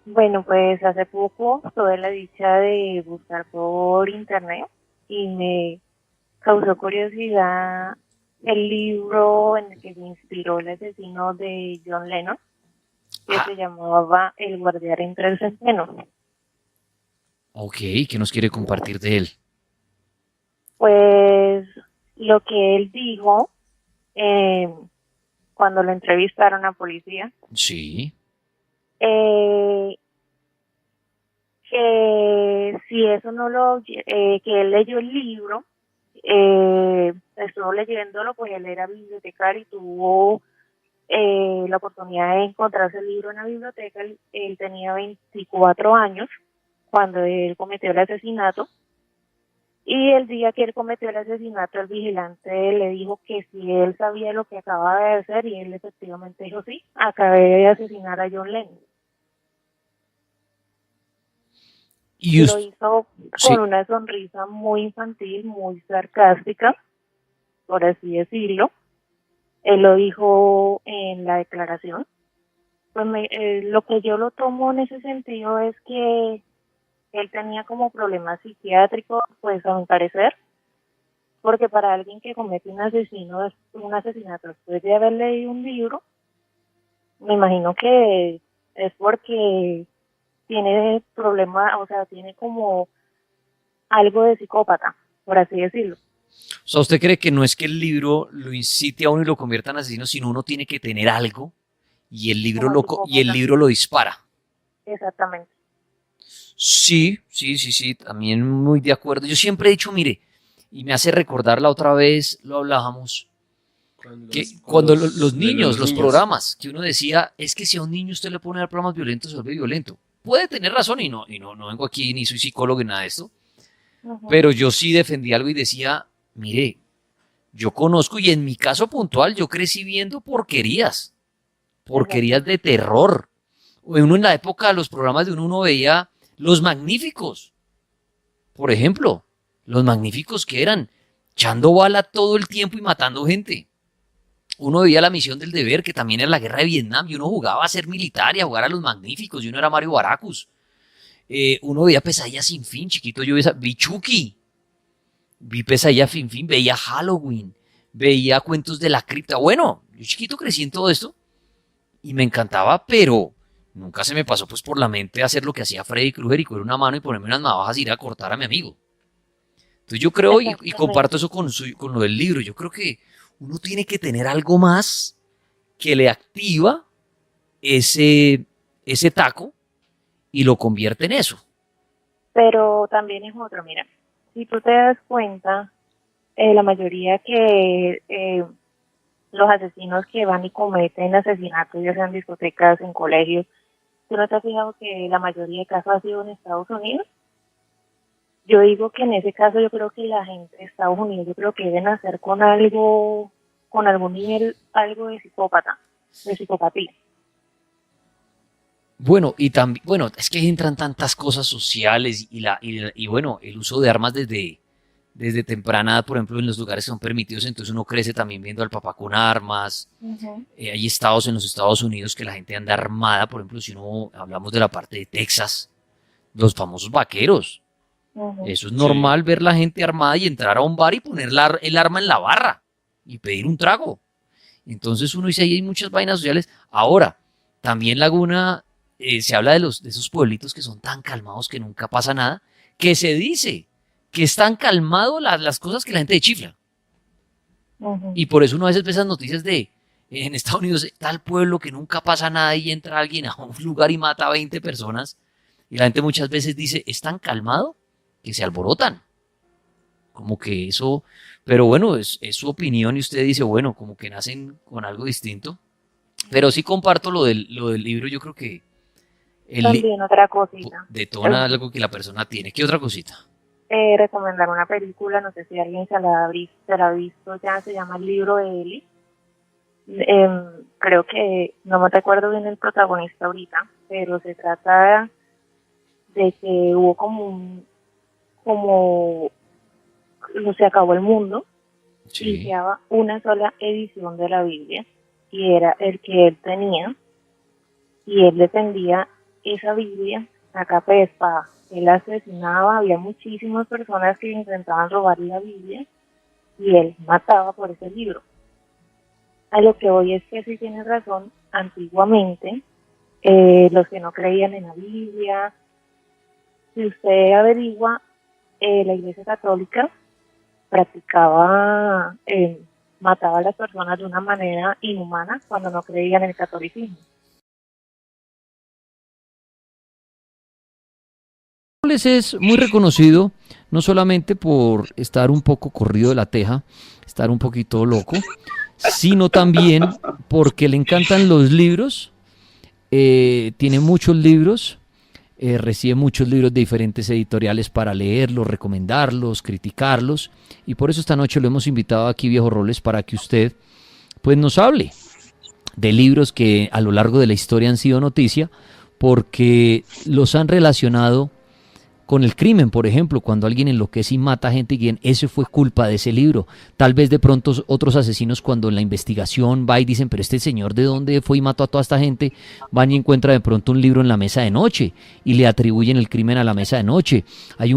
Bueno, pues hace poco tuve la dicha de buscar por internet y me causó curiosidad el libro en el que se inspiró el asesino de John Lennon, que se llamaba El guardián entre el centeno. Ok, ¿qué nos quiere compartir de él? Pues lo que él dijo cuando lo entrevistaron a policía, Sí. que si eso no lo, que él leyó el libro, estuvo leyéndolo, pues él era bibliotecario y tuvo la oportunidad de encontrarse el libro en la biblioteca. Él tenía 24 años cuando él cometió el asesinato. Y el día que él cometió el asesinato, el vigilante le dijo que si él sabía lo que acababa de hacer, y él efectivamente dijo sí, acabé de asesinar a John Lennon. Y Lo hizo sí. con una sonrisa muy infantil, muy sarcástica, por así decirlo. Él lo dijo en la declaración. Pues lo que yo lo tomo en ese sentido es que él tenía como problemas psiquiátricos, pues a mi parecer, porque para alguien que comete un asesinato después de haber leído un libro, me imagino que es porque tiene problemas, o sea, tiene como algo de psicópata, por así decirlo. O sea, ¿usted cree que no es que el libro lo incite a uno y lo convierta en asesino, sino uno tiene que tener algo y el libro lo dispara? Exactamente. Sí, también muy de acuerdo. Yo siempre he dicho, mire, y me hace recordar la otra vez, lo hablábamos, que cuando los niños, los programas, que uno decía, es que si a un niño usted le pone a ver programas violentos, se vuelve violento. Puede tener razón y no vengo aquí ni soy psicólogo ni nada de esto, pero yo sí defendí algo y decía, mire, yo conozco y en mi caso puntual yo crecí viendo porquerías de terror. Uno en la época de los programas de uno veía Los Magníficos, por ejemplo, Los Magníficos que eran echando bala todo el tiempo y matando gente. Uno veía La Misión del Deber, que también era la guerra de Vietnam, y uno jugaba a ser militar y a jugar a Los Magníficos, y uno era Mario Baracus. Uno veía Pesadilla sin fin, chiquito, yo vi Chucky, vi Pesadilla sin fin, veía Halloween, veía Cuentos de la Cripta. Bueno, yo chiquito crecí en todo esto y me encantaba, pero nunca se me pasó pues por la mente hacer lo que hacía Freddy Krueger y coger una mano y ponerme unas navajas y ir a cortar a mi amigo. Entonces yo creo y comparto eso con lo del libro. Yo creo que uno tiene que tener algo más que le activa ese taco y lo convierte en eso. Pero también es otro, mira, si tú te das cuenta, la mayoría que los asesinos que van y cometen asesinatos, ya sean en discotecas, en colegios, ¿tú no te has fijado que la mayoría de casos ha sido en Estados Unidos? Yo digo que en ese caso yo creo que la gente de Estados Unidos, yo creo que deben hacer con algún nivel, algo de psicopatía. Bueno, y también, bueno, es que entran tantas cosas sociales y bueno, el uso de armas desde temprana edad, por ejemplo, en los lugares que son permitidos, entonces uno crece también viendo al papá con armas. Hay estados en los Estados Unidos que la gente anda armada, por ejemplo, si hablamos de la parte de Texas, los famosos vaqueros. Eso es normal ver la gente armada y entrar a un bar y poner el arma en la barra y pedir un trago. Entonces uno dice, ahí hay muchas vainas sociales. Ahora, también Laguna, se habla de esos pueblitos que son tan calmados que nunca pasa nada, que se dice que están calmados las cosas que la gente chifla. Y por eso uno a veces ve esas noticias en Estados Unidos, tal pueblo que nunca pasa nada y entra alguien a un lugar y mata a 20 personas. Y la gente muchas veces dice, es tan calmado que se alborotan. Como que eso, pero bueno, es su opinión y usted dice, bueno, como que nacen con algo distinto. Pero sí comparto lo del libro, yo creo que También otra cosita. detona algo que la persona tiene. ¿Qué otra cosita? Recomendar una película, no sé si alguien se la ha visto ya, se llama El libro de Eli. Creo que, no me recuerdo bien el protagonista ahorita, pero se trata de que hubo se acabó el mundo y quedaba una sola edición de la Biblia y era el que él tenía y él defendía esa Biblia a capa y espada. Él asesinaba, había muchísimas personas que intentaban robar la Biblia y él mataba por ese libro. A lo que voy es que sí tienes razón, antiguamente los que no creían en la Biblia, si usted averigua, la Iglesia Católica practicaba, mataba a las personas de una manera inhumana cuando no creían en el catolicismo. Robles es muy reconocido, no solamente por estar un poco corrido de la teja, estar un poquito loco, sino también porque le encantan los libros, tiene muchos libros, recibe muchos libros de diferentes editoriales para leerlos, recomendarlos, criticarlos, y por eso esta noche lo hemos invitado aquí, Viejo Robles, para que usted pues nos hable de libros que a lo largo de la historia han sido noticia, porque los han relacionado con el crimen, por ejemplo, cuando alguien enloquece y mata gente, y eso fue culpa de ese libro. Tal vez de pronto otros asesinos, cuando en la investigación va y dicen, pero este señor de dónde fue y mató a toda esta gente, van y encuentra de pronto un libro en la mesa de noche y le atribuyen el crimen a la mesa de noche. Hay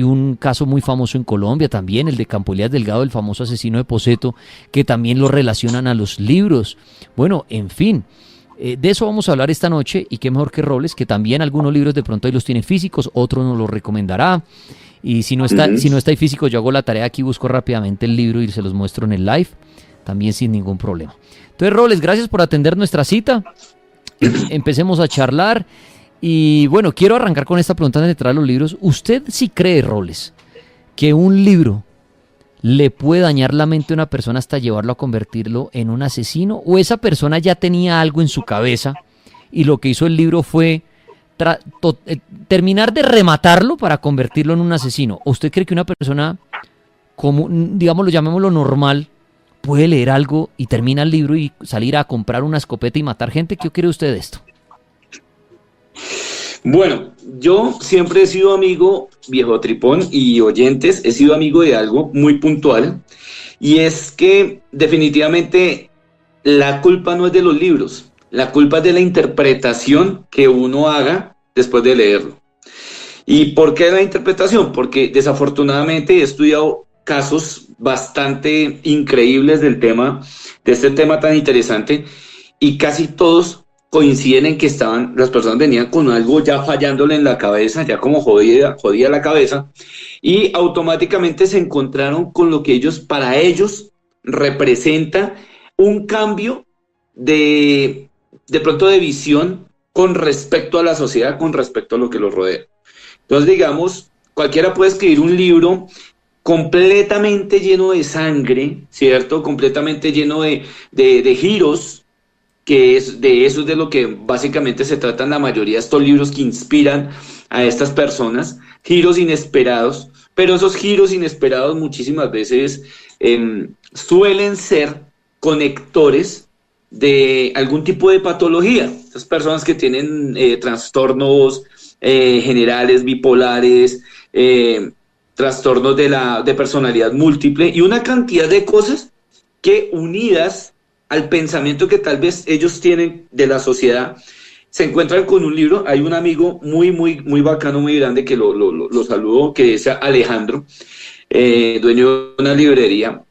un caso muy famoso en Colombia también, el de Campo Elías Delgado, el famoso asesino de Poseto, que también lo relacionan a los libros. Bueno, en fin. De eso vamos a hablar esta noche, y qué mejor que Robles, que también algunos libros de pronto ahí los tiene físicos, otros nos los recomendará, y si no está ahí físico, yo hago la tarea aquí, busco rápidamente el libro y se los muestro en el live, también sin ningún problema. Entonces, Robles, gracias por atender nuestra cita, empecemos a charlar, y bueno, quiero arrancar con esta pregunta antes de entrar a los libros. ¿Usted sí cree, Robles, que un libro le puede dañar la mente a una persona hasta llevarlo a convertirlo en un asesino? ¿O esa persona ya tenía algo en su cabeza y lo que hizo el libro fue terminar de rematarlo para convertirlo en un asesino? ¿O usted cree que una persona, como digámoslo, llamémoslo normal, puede leer algo y termina el libro y salir a comprar una escopeta y matar gente? ¿Qué cree usted de esto? Bueno, yo siempre he sido amigo, viejo tripón y oyentes, he sido amigo de algo muy puntual, y es que definitivamente la culpa no es de los libros, la culpa es de la interpretación que uno haga después de leerlo. ¿Y por qué la interpretación? Porque desafortunadamente he estudiado casos bastante increíbles de este tema tan interesante, y casi todos coinciden en que las personas venían con algo ya fallándole en la cabeza, ya como jodida la cabeza, y automáticamente se encontraron con lo que para ellos representa un cambio de pronto de visión con respecto a la sociedad, con respecto a lo que los rodea. Entonces, digamos, cualquiera puede escribir un libro completamente lleno de sangre, ¿cierto? Completamente lleno de giros, que es de lo que básicamente se tratan la mayoría de estos libros que inspiran a estas personas, giros inesperados, pero esos giros inesperados muchísimas veces suelen ser conectores de algún tipo de patología. Esas personas que tienen trastornos generales, bipolares, trastornos de personalidad múltiple y una cantidad de cosas que, unidas al pensamiento que tal vez ellos tienen de la sociedad, se encuentran con un libro. Hay un amigo muy bacano, muy grande, que lo saludo, que es Alejandro, dueño de una librería,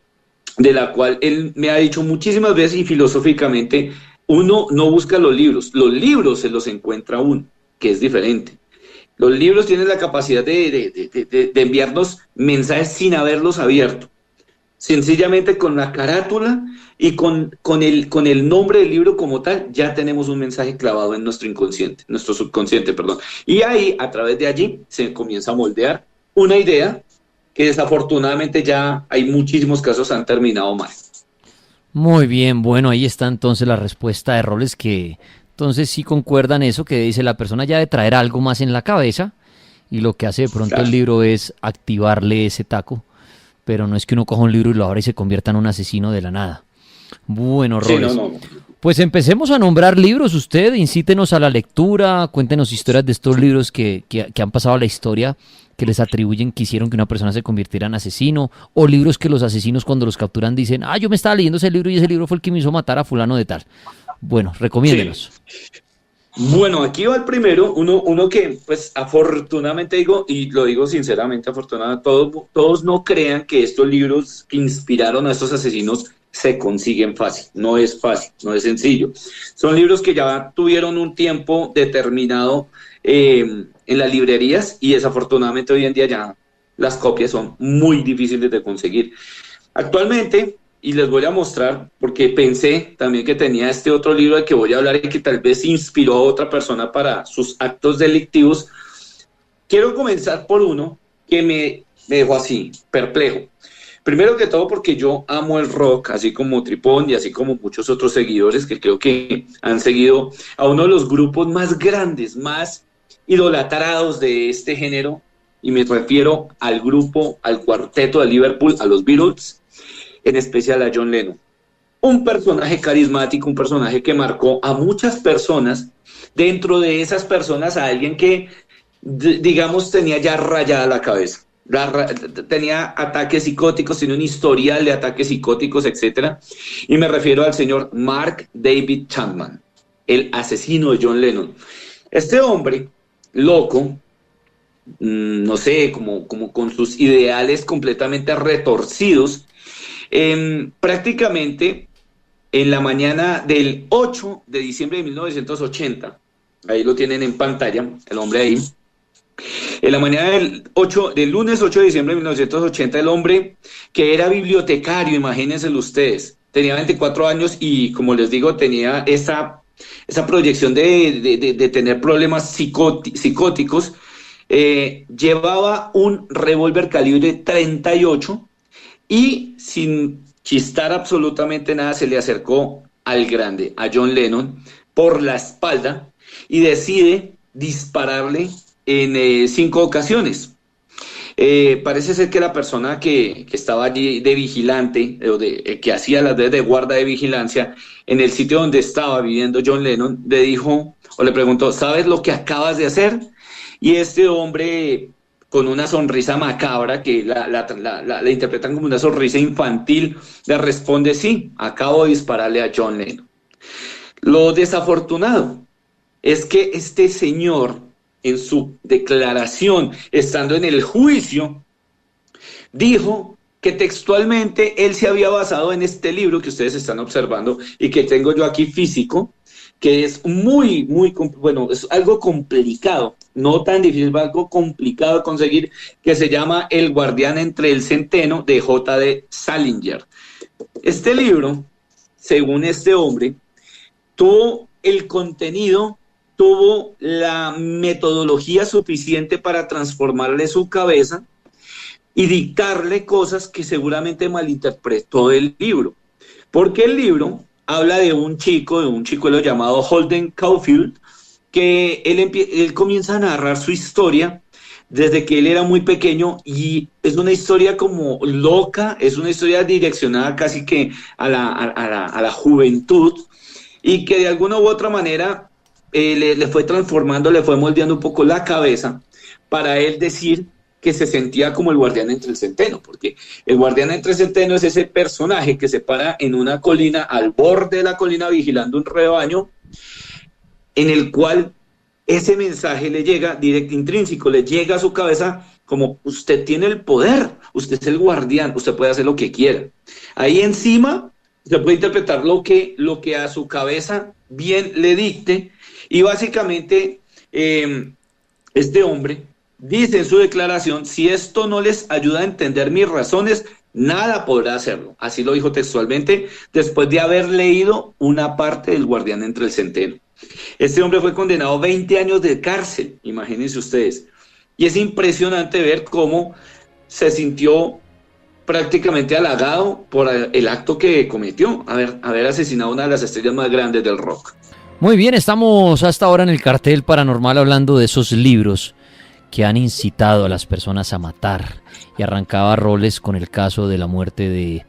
de la cual él me ha dicho muchísimas veces, y filosóficamente, uno no busca los libros se los encuentra uno, que es diferente. Los libros tienen la capacidad de enviarnos mensajes sin haberlos abierto. Sencillamente con la carátula y con el nombre del libro como tal, ya tenemos un mensaje clavado en nuestro subconsciente. Y ahí, a través de allí, se comienza a moldear una idea que desafortunadamente ya hay muchísimos casos han terminado mal. Muy bien, bueno, ahí está entonces la respuesta de Robles, que Entonces sí concuerdan eso que dice la persona ya de traer algo más en la cabeza y lo que hace de pronto el libro es activarle ese taco, pero no es que uno coja un libro y lo abra y se convierta en un asesino de la nada. Bueno, Roles, pues empecemos a nombrar libros. Usted incítenos a la lectura, cuéntenos historias de estos libros que han pasado a la historia, que les atribuyen que hicieron que una persona se convirtiera en asesino, o libros que los asesinos cuando los capturan dicen, yo me estaba leyendo ese libro y ese libro fue el que me hizo matar a fulano de tal. Bueno, recomiéndenos. Sí. Bueno, aquí va el primero, uno que pues afortunadamente digo, y lo digo sinceramente, afortunadamente, todos no crean que estos libros que inspiraron a estos asesinos se consiguen fácil, no es sencillo. Son libros que ya tuvieron un tiempo determinado en las librerías y desafortunadamente hoy en día ya las copias son muy difíciles de conseguir. Actualmente, y les voy a mostrar, porque pensé también que tenía este otro libro del que voy a hablar y que tal vez inspiró a otra persona para sus actos delictivos. Quiero comenzar por uno que me dejó así, perplejo. Primero que todo porque yo amo el rock, así como Tripón y así como muchos otros seguidores que creo que han seguido a uno de los grupos más grandes, más idolatrados de este género, y me refiero al cuarteto de Liverpool, a los Beatles, en especial a John Lennon. Un personaje carismático, un personaje que marcó a muchas personas, dentro de esas personas a alguien que, digamos, tenía ya rayada la cabeza. Tenía ataques psicóticos, tenía un historial de ataques psicóticos, etc. Y me refiero al señor Mark David Chapman, el asesino de John Lennon. Este hombre, loco, no sé, como con sus ideales completamente retorcidos, prácticamente en la mañana del 8 de diciembre de 1980, ahí lo tienen en pantalla, el hombre ahí. En la mañana del lunes 8 de diciembre de 1980, el hombre que era bibliotecario, imagínenselo ustedes, tenía 24 años y, como les digo, tenía esa proyección de tener problemas psicóticos, llevaba un revólver calibre 38 y, sin chistar absolutamente nada, se le acercó al grande, a John Lennon, por la espalda y decide dispararle en 5 ocasiones. Parece ser que la persona que estaba allí de vigilante, o que hacía las de guarda de vigilancia en el sitio donde estaba viviendo John Lennon, le dijo o le preguntó, ¿sabes lo que acabas de hacer? Y este hombre, con una sonrisa macabra, que la interpretan como una sonrisa infantil, le responde, sí, acabo de dispararle a John Lennon. Lo desafortunado es que este señor, en su declaración, estando en el juicio, dijo que textualmente él se había basado en este libro que ustedes están observando y que tengo yo aquí físico, que es es algo complicado, no tan difícil, algo complicado de conseguir, que se llama El guardián entre el centeno, de J.D. Salinger. Este libro, según este hombre, tuvo el contenido, tuvo la metodología suficiente para transformarle su cabeza y dictarle cosas que seguramente malinterpretó del libro. Porque el libro habla de un chico lo llamado Holden Caulfield, que él comienza a narrar su historia desde que él era muy pequeño, y es una historia como loca, es una historia direccionada casi que a la juventud, y que de alguna u otra manera le fue transformando, le fue moldeando un poco la cabeza para él decir que se sentía como el guardián entre el centeno, porque el guardián entre el centeno es ese personaje que se para en una colina, al borde de la colina, vigilando un rebaño, en el cual ese mensaje le llega directo, intrínseco, le llega a su cabeza como: usted tiene el poder, usted es el guardián, usted puede hacer lo que quiera. Ahí encima se puede interpretar lo que a su cabeza bien le dicte, y básicamente este hombre dice en su declaración: si esto no les ayuda a entender mis razones, nada podrá hacerlo. Así lo dijo textualmente, después de haber leído una parte del guardián entre el centeno. Este hombre fue condenado a 20 años de cárcel, imagínense ustedes. Y es impresionante ver cómo se sintió prácticamente halagado por el acto que cometió, haber asesinado a una de las estrellas más grandes del rock. Muy bien, estamos hasta ahora en el cartel paranormal hablando de esos libros que han incitado a las personas a matar, y arrancaba roles con el caso de la muerte de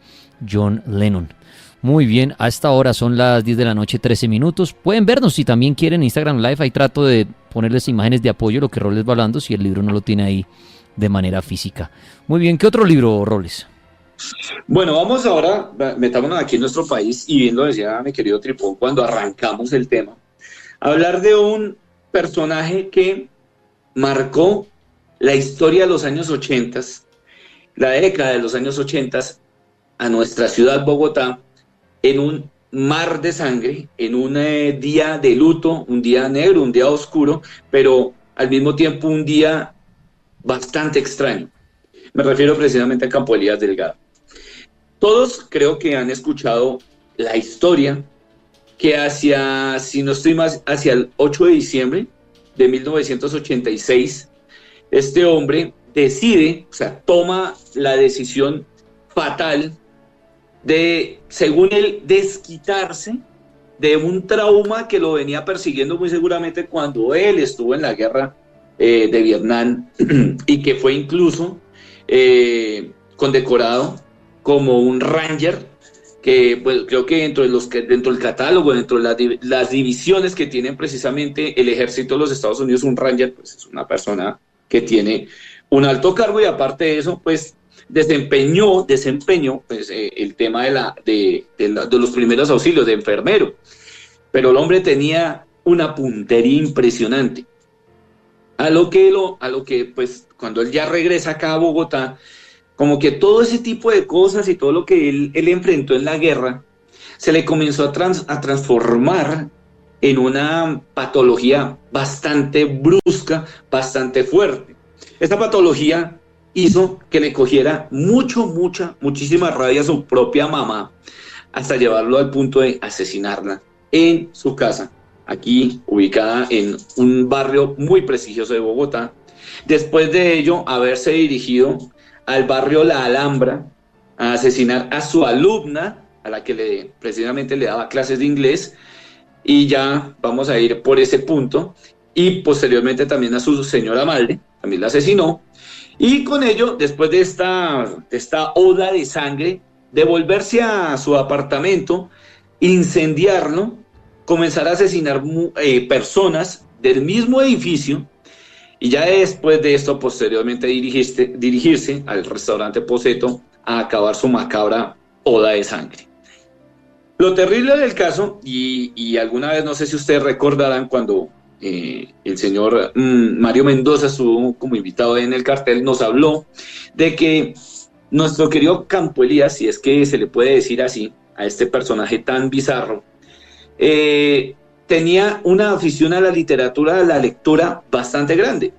John Lennon. Muy bien, a esta hora son las 10 de la noche, 13 minutos. Pueden vernos si también quieren en Instagram Live. Ahí trato de ponerles imágenes de apoyo, lo que Roles va hablando, si el libro no lo tiene ahí de manera física. Muy bien, ¿qué otro libro, Roles? Bueno, vamos ahora, metámonos aquí en nuestro país, y bien lo decía mi querido Tripón cuando arrancamos el tema, hablar de un personaje que marcó la historia de los años 80, la década de los años 80, a nuestra ciudad Bogotá, en un mar de sangre, en un día de luto, un día negro, un día oscuro, pero al mismo tiempo un día bastante extraño. Me refiero precisamente a Campo Elías Delgado. Todos creo que han escuchado la historia que si no estoy más, hacia el 8 de diciembre de 1986, este hombre decide, o sea, toma la decisión fatal de, según él, desquitarse de un trauma que lo venía persiguiendo muy seguramente cuando él estuvo en la guerra de Vietnam, y que fue incluso condecorado como un Ranger, que pues, creo que dentro del catálogo, dentro de las divisiones que tienen precisamente el ejército de los Estados Unidos, un Ranger pues es una persona que tiene un alto cargo, y aparte de eso pues desempeñó pues, el tema de los primeros auxilios, de enfermero. Pero el hombre tenía una puntería impresionante, a lo que pues cuando él ya regresa acá a Bogotá, como que todo ese tipo de cosas y todo lo que él enfrentó en la guerra se le comenzó a transformar en una patología bastante brusca, bastante fuerte. Esta patología hizo que le cogiera muchísima rabia a su propia mamá, hasta llevarlo al punto de asesinarla en su casa, aquí ubicada en un barrio muy prestigioso de Bogotá. Después de ello, haberse dirigido al barrio La Alhambra a asesinar a su alumna, a la que precisamente le daba clases de inglés, y ya vamos a ir por ese punto, y posteriormente también a su señora madre, también la asesinó, y con ello, después de esta oda de sangre, devolverse a su apartamento, incendiarlo, comenzar a asesinar personas del mismo edificio, y ya después de esto, posteriormente dirigirse al restaurante Poseto a acabar su macabra oda de sangre. Lo terrible del caso, y alguna vez, no sé si ustedes recordarán, cuando el señor Mario Mendoza estuvo como invitado en el cartel, nos habló de que nuestro querido Campo Elías, si es que se le puede decir así, a este personaje tan bizarro, tenía una afición a la literatura, a la lectura bastante grande.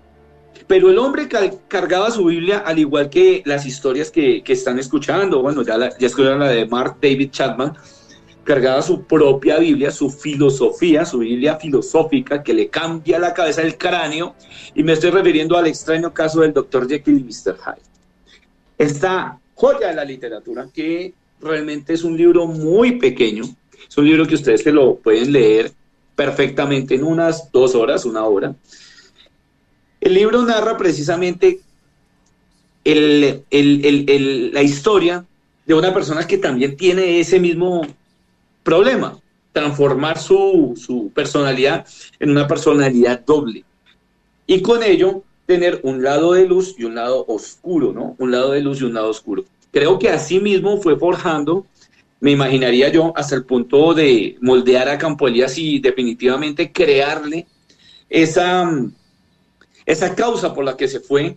Pero el hombre cargaba su Biblia, al igual que las historias que están escuchando. Bueno, ya escucharon la de Mark David Chapman. Cargaba su propia Biblia, su filosofía, su Biblia filosófica, que le cambia la cabeza del cráneo. Y me estoy refiriendo al extraño caso del Dr. Jekyll y Mr. Hyde. Esta joya de la literatura, que realmente es un libro muy pequeño, es un libro que ustedes se lo pueden leer perfectamente en unas 2 horas, 1 hora. El libro narra precisamente la historia de una persona que también tiene ese mismo problema, transformar su personalidad en una personalidad doble, y con ello tener un lado de luz y un lado oscuro, ¿no? Un lado de luz y un lado oscuro. Creo que así mismo fue forjando, me imaginaría yo, hasta el punto de moldear a Campo Elías y definitivamente crearle esa causa por la que se fue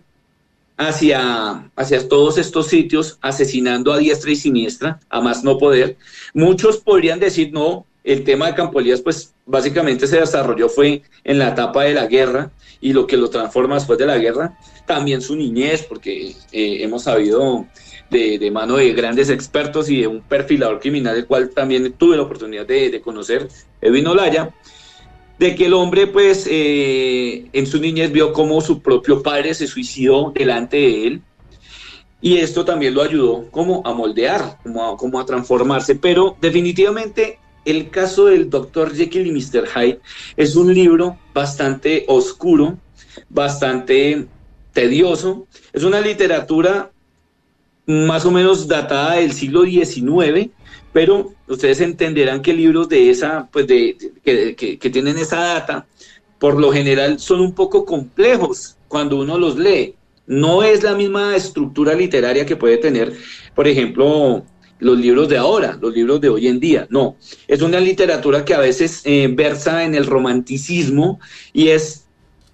hacia todos estos sitios, asesinando a diestra y siniestra, a más no poder. Muchos podrían decir, no, el tema de Campo Elías pues básicamente se desarrolló fue en la etapa de la guerra, y lo que lo transforma después de la guerra, también su niñez, porque hemos sabido de mano de grandes expertos y de un perfilador criminal, el cual también tuve la oportunidad de conocer, Edwin Olaya, de que el hombre pues en su niñez vio cómo su propio padre se suicidó delante de él, y esto también lo ayudó como a moldear, como a transformarse. Pero definitivamente el caso del Dr. Jekyll y Mr. Hyde es un libro bastante oscuro, bastante tedioso. Es una literatura más o menos datada del siglo XIX, pero ustedes entenderán que libros de esa, pues que tienen esa data, por lo general son un poco complejos cuando uno los lee. No es la misma estructura literaria que puede tener, por ejemplo, los libros de ahora, los libros de hoy en día. No, es una literatura que a veces versa en el romanticismo y es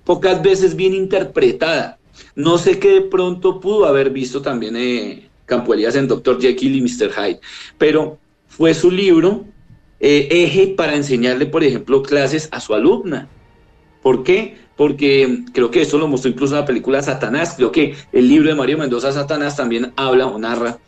pocas veces bien interpretada. No sé qué de pronto pudo haber visto también Campo Elías en Dr. Jekyll y Mr. Hyde, pero fue su libro eje para enseñarle, por ejemplo, clases a su alumna. ¿Por qué? Porque creo que esto lo mostró incluso la película Satanás. Creo que el libro de Mario Mendoza, Satanás, también habla o narra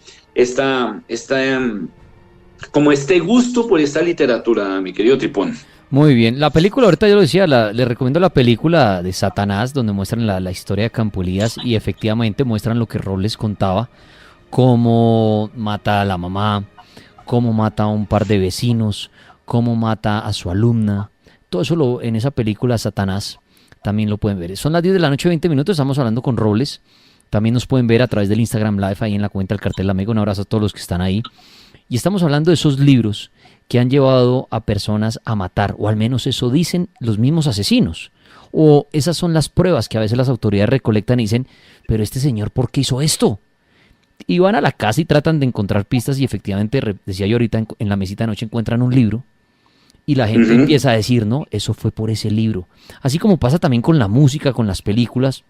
como este gusto por esta literatura, mi querido Tripón. Muy bien, la película, ahorita yo lo decía, le recomiendo la película de Satanás, donde muestran la historia de Campo Elías y efectivamente muestran lo que Robles contaba, cómo mata a la mamá, cómo mata a un par de vecinos, cómo mata a su alumna. Todo eso en esa película Satanás también lo pueden ver. Son las 10 de la noche, 20 minutos, estamos hablando con Robles. También nos pueden ver a través del Instagram Live, ahí en la cuenta del Cartel Amigo. Un abrazo a todos los que están ahí. Y estamos hablando de esos libros que han llevado a personas a matar, o al menos eso dicen los mismos asesinos. O esas son las pruebas que a veces las autoridades recolectan y dicen, pero este señor, ¿por qué hizo esto? Y van a la casa y tratan de encontrar pistas y efectivamente, decía yo ahorita, en la mesita de noche encuentran un libro y la gente empieza a decir, no, eso fue por ese libro. Así como pasa también con la música, con las películas,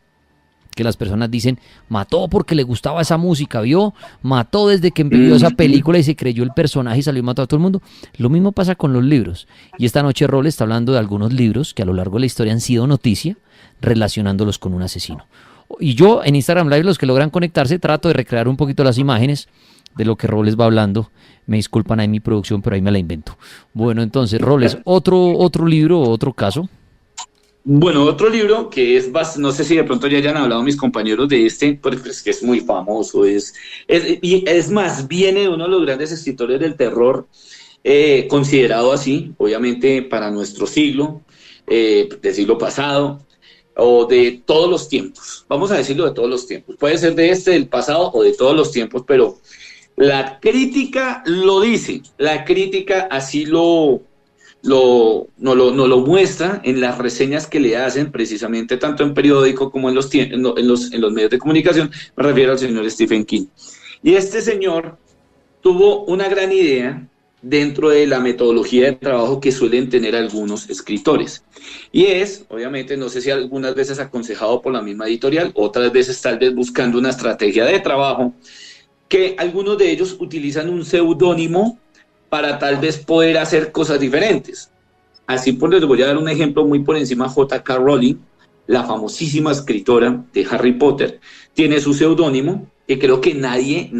que las personas dicen, mató porque le gustaba esa música, ¿vio? Mató desde que vio esa película y se creyó el personaje y salió y mató a todo el mundo. Lo mismo pasa con los libros. Y esta noche Robles está hablando de algunos libros que a lo largo de la historia han sido noticia, relacionándolos con un asesino. Y yo en Instagram Live, los que logran conectarse, trato de recrear un poquito las imágenes de lo que Robles va hablando. Me disculpan ahí mi producción, pero ahí me la invento. Bueno, entonces, Robles, otro libro, otro caso. Bueno, otro libro que no sé si de pronto ya hayan hablado mis compañeros de porque es que es muy famoso, y es más, viene de uno de los grandes escritores del terror, considerado así, obviamente para nuestro siglo, del siglo pasado, o de todos los tiempos, vamos a decirlo de todos los tiempos, puede ser del pasado o de todos los tiempos, pero la crítica lo dice, la crítica así nos lo muestra en las reseñas que le hacen precisamente tanto en periódico como en los medios de comunicación. Me refiero al señor Stephen King. Y este señor tuvo una gran idea dentro de la metodología de trabajo que suelen tener algunos escritores. Y obviamente, no sé si algunas veces aconsejado por la misma editorial, otras veces tal vez buscando una estrategia de trabajo, que algunos de ellos utilizan un seudónimo para tal vez poder hacer cosas diferentes. Así pues les voy a dar un ejemplo muy por encima. J.K. Rowling, la famosísima escritora de Harry Potter, tiene su seudónimo, que creo que nadie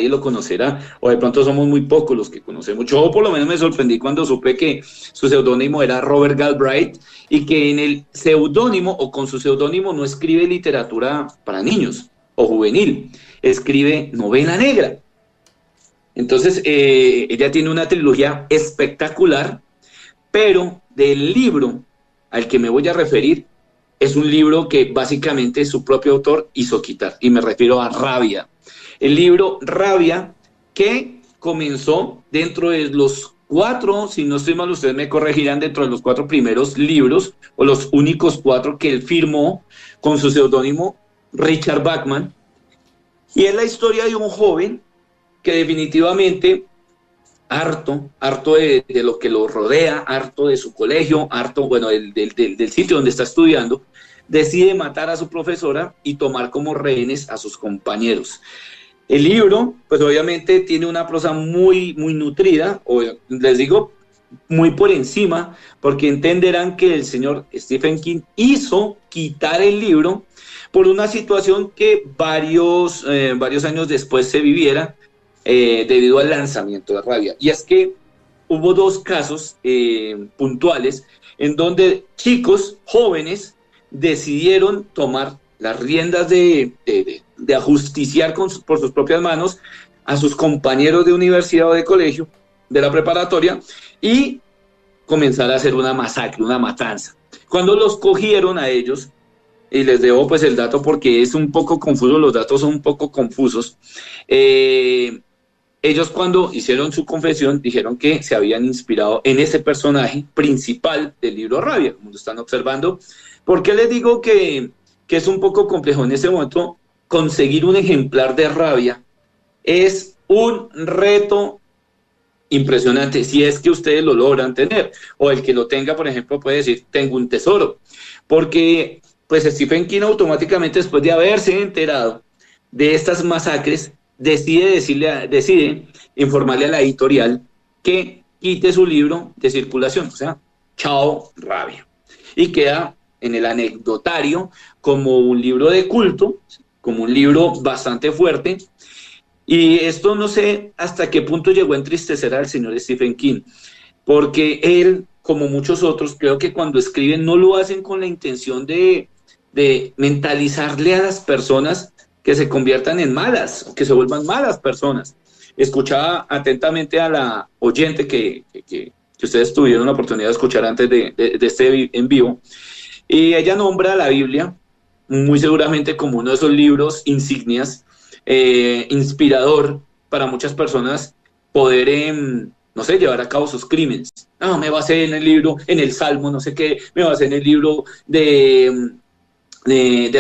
lo conocerá, o de pronto somos muy pocos los que conocemos. Yo por lo menos me sorprendí cuando supe que su seudónimo era Robert Galbraith, y que en el seudónimo o con su seudónimo no escribe literatura para niños o juvenil, escribe novela negra. Entonces, ella tiene una trilogía espectacular, pero del libro al que me voy a referir es un libro que básicamente su propio autor hizo quitar, y me refiero a Rabia. El libro Rabia, que comenzó dentro de los 4, si no estoy mal, ustedes me corregirán, dentro de los 4 primeros libros, o los únicos 4 que él firmó con su seudónimo Richard Bachman, y es la historia de un joven que definitivamente harto de lo que lo rodea, harto de su colegio, harto, bueno, del sitio donde está estudiando, decide matar a su profesora y tomar como rehenes a sus compañeros. El libro, pues obviamente tiene una prosa muy nutrida, o les digo, muy por encima, porque entenderán que el señor Stephen King hizo quitar el libro por una situación que varios años después se viviera, debido al lanzamiento de Rabia. Y es que hubo 2 casos puntuales en donde chicos jóvenes decidieron tomar las riendas de ajusticiar por sus propias manos a sus compañeros de universidad o de colegio, de la preparatoria y comenzar a hacer una masacre, una matanza. Cuando los cogieron a ellos, y les debo pues el dato porque es un poco confuso, los datos son un poco confusos, ellos cuando hicieron su confesión dijeron que se habían inspirado en ese personaje principal del libro Rabia, como lo están observando. ¿Por qué les digo que es un poco complejo en ese momento? Conseguir un ejemplar de Rabia es un reto impresionante, si es que ustedes lo logran tener, o el que lo tenga, por ejemplo, puede decir, tengo un tesoro, porque pues Stephen King automáticamente, después de haberse enterado de estas masacres, decide informarle a la editorial que quite su libro de circulación, o sea, chao Rabia, y queda en el anecdotario como un libro de culto, como un libro bastante fuerte. Y esto no sé hasta qué punto llegó a entristecer al señor Stephen King, porque él, como muchos otros, creo que cuando escriben no lo hacen con la intención de mentalizarle a las personas que se conviertan en malas, que se vuelvan malas personas. Escuchaba atentamente a la oyente que ustedes tuvieron la oportunidad de escuchar antes de este en vivo, y ella nombra la Biblia, muy seguramente como uno de esos libros insignias, inspirador para muchas personas poder, no sé, llevar a cabo sus crímenes. No, me basé en el libro, en el Salmo, no sé qué, me basé en el libro del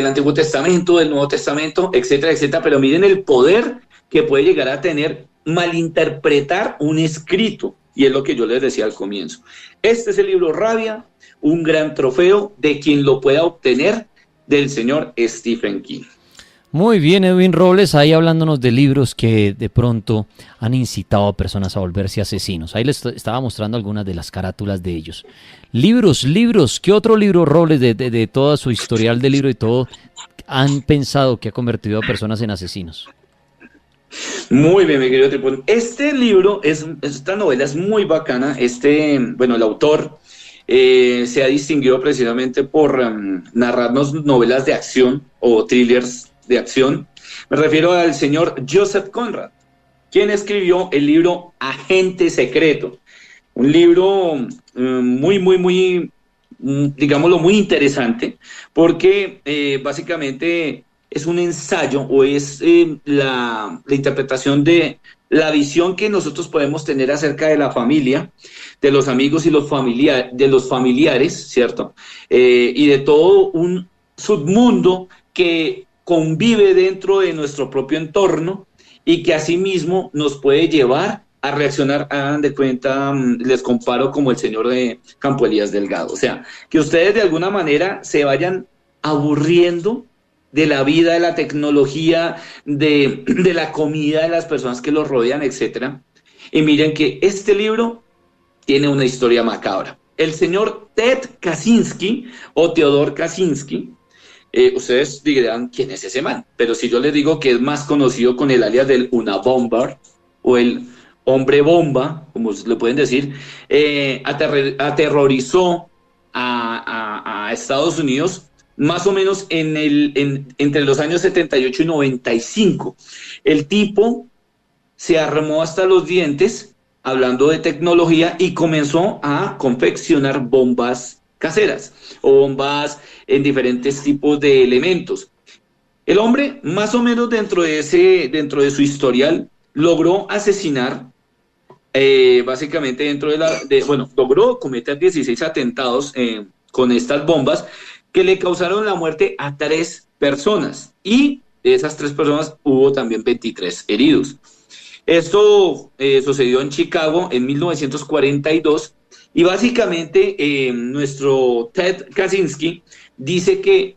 Antiguo Testamento, del Nuevo Testamento, etcétera, etcétera, pero miren el poder que puede llegar a tener malinterpretar un escrito, y es lo que yo les decía al comienzo. Este es el libro Rabia, un gran trofeo de quien lo pueda obtener, del señor Stephen King. Muy bien, Edwin Robles, ahí hablándonos de libros que de pronto han incitado a personas a volverse asesinos. Ahí les estaba mostrando algunas de las carátulas de ellos. Libros, ¿qué otro libro, Robles, de toda su historial de libro y todo, han pensado que ha convertido a personas en asesinos? Muy bien, mi querido Tripón. Este libro, esta novela es muy bacana. El autor se ha distinguido precisamente por narrarnos novelas de acción o thrillers de acción. Me refiero al señor Joseph Conrad, quien escribió el libro Agente Secreto, un libro muy, digámoslo, muy interesante, porque básicamente es un ensayo o es la interpretación de la visión que nosotros podemos tener acerca de la familia, de los amigos y de los familiares, ¿cierto? Y de todo un submundo que convive dentro de nuestro propio entorno y que asimismo nos puede llevar a reaccionar, hagan de cuenta, les comparo como el señor de Campo Elías Delgado, o sea, que ustedes de alguna manera se vayan aburriendo de la vida, de la tecnología, de la comida, de las personas que los rodean, etcétera. Y miren que este libro tiene una historia macabra. El señor Ted Kaczynski o Theodore Kaczynski, ustedes dirán quién es ese man, pero si yo les digo que es más conocido con el alias del Unabomber o el hombre bomba, como le pueden decir, aterrorizó a Estados Unidos más o menos entre los años 78 y 95. El tipo se armó hasta los dientes hablando de tecnología y comenzó a confeccionar bombas caseras o bombas en diferentes tipos de elementos. El hombre, más o menos dentro de su historial, logró asesinar, básicamente logró cometer 16 atentados con estas bombas que le causaron la muerte a 3 personas, y de esas 3 personas hubo también 23 heridos. Esto sucedió en Chicago en 1942, y básicamente nuestro Ted Kaczynski dice que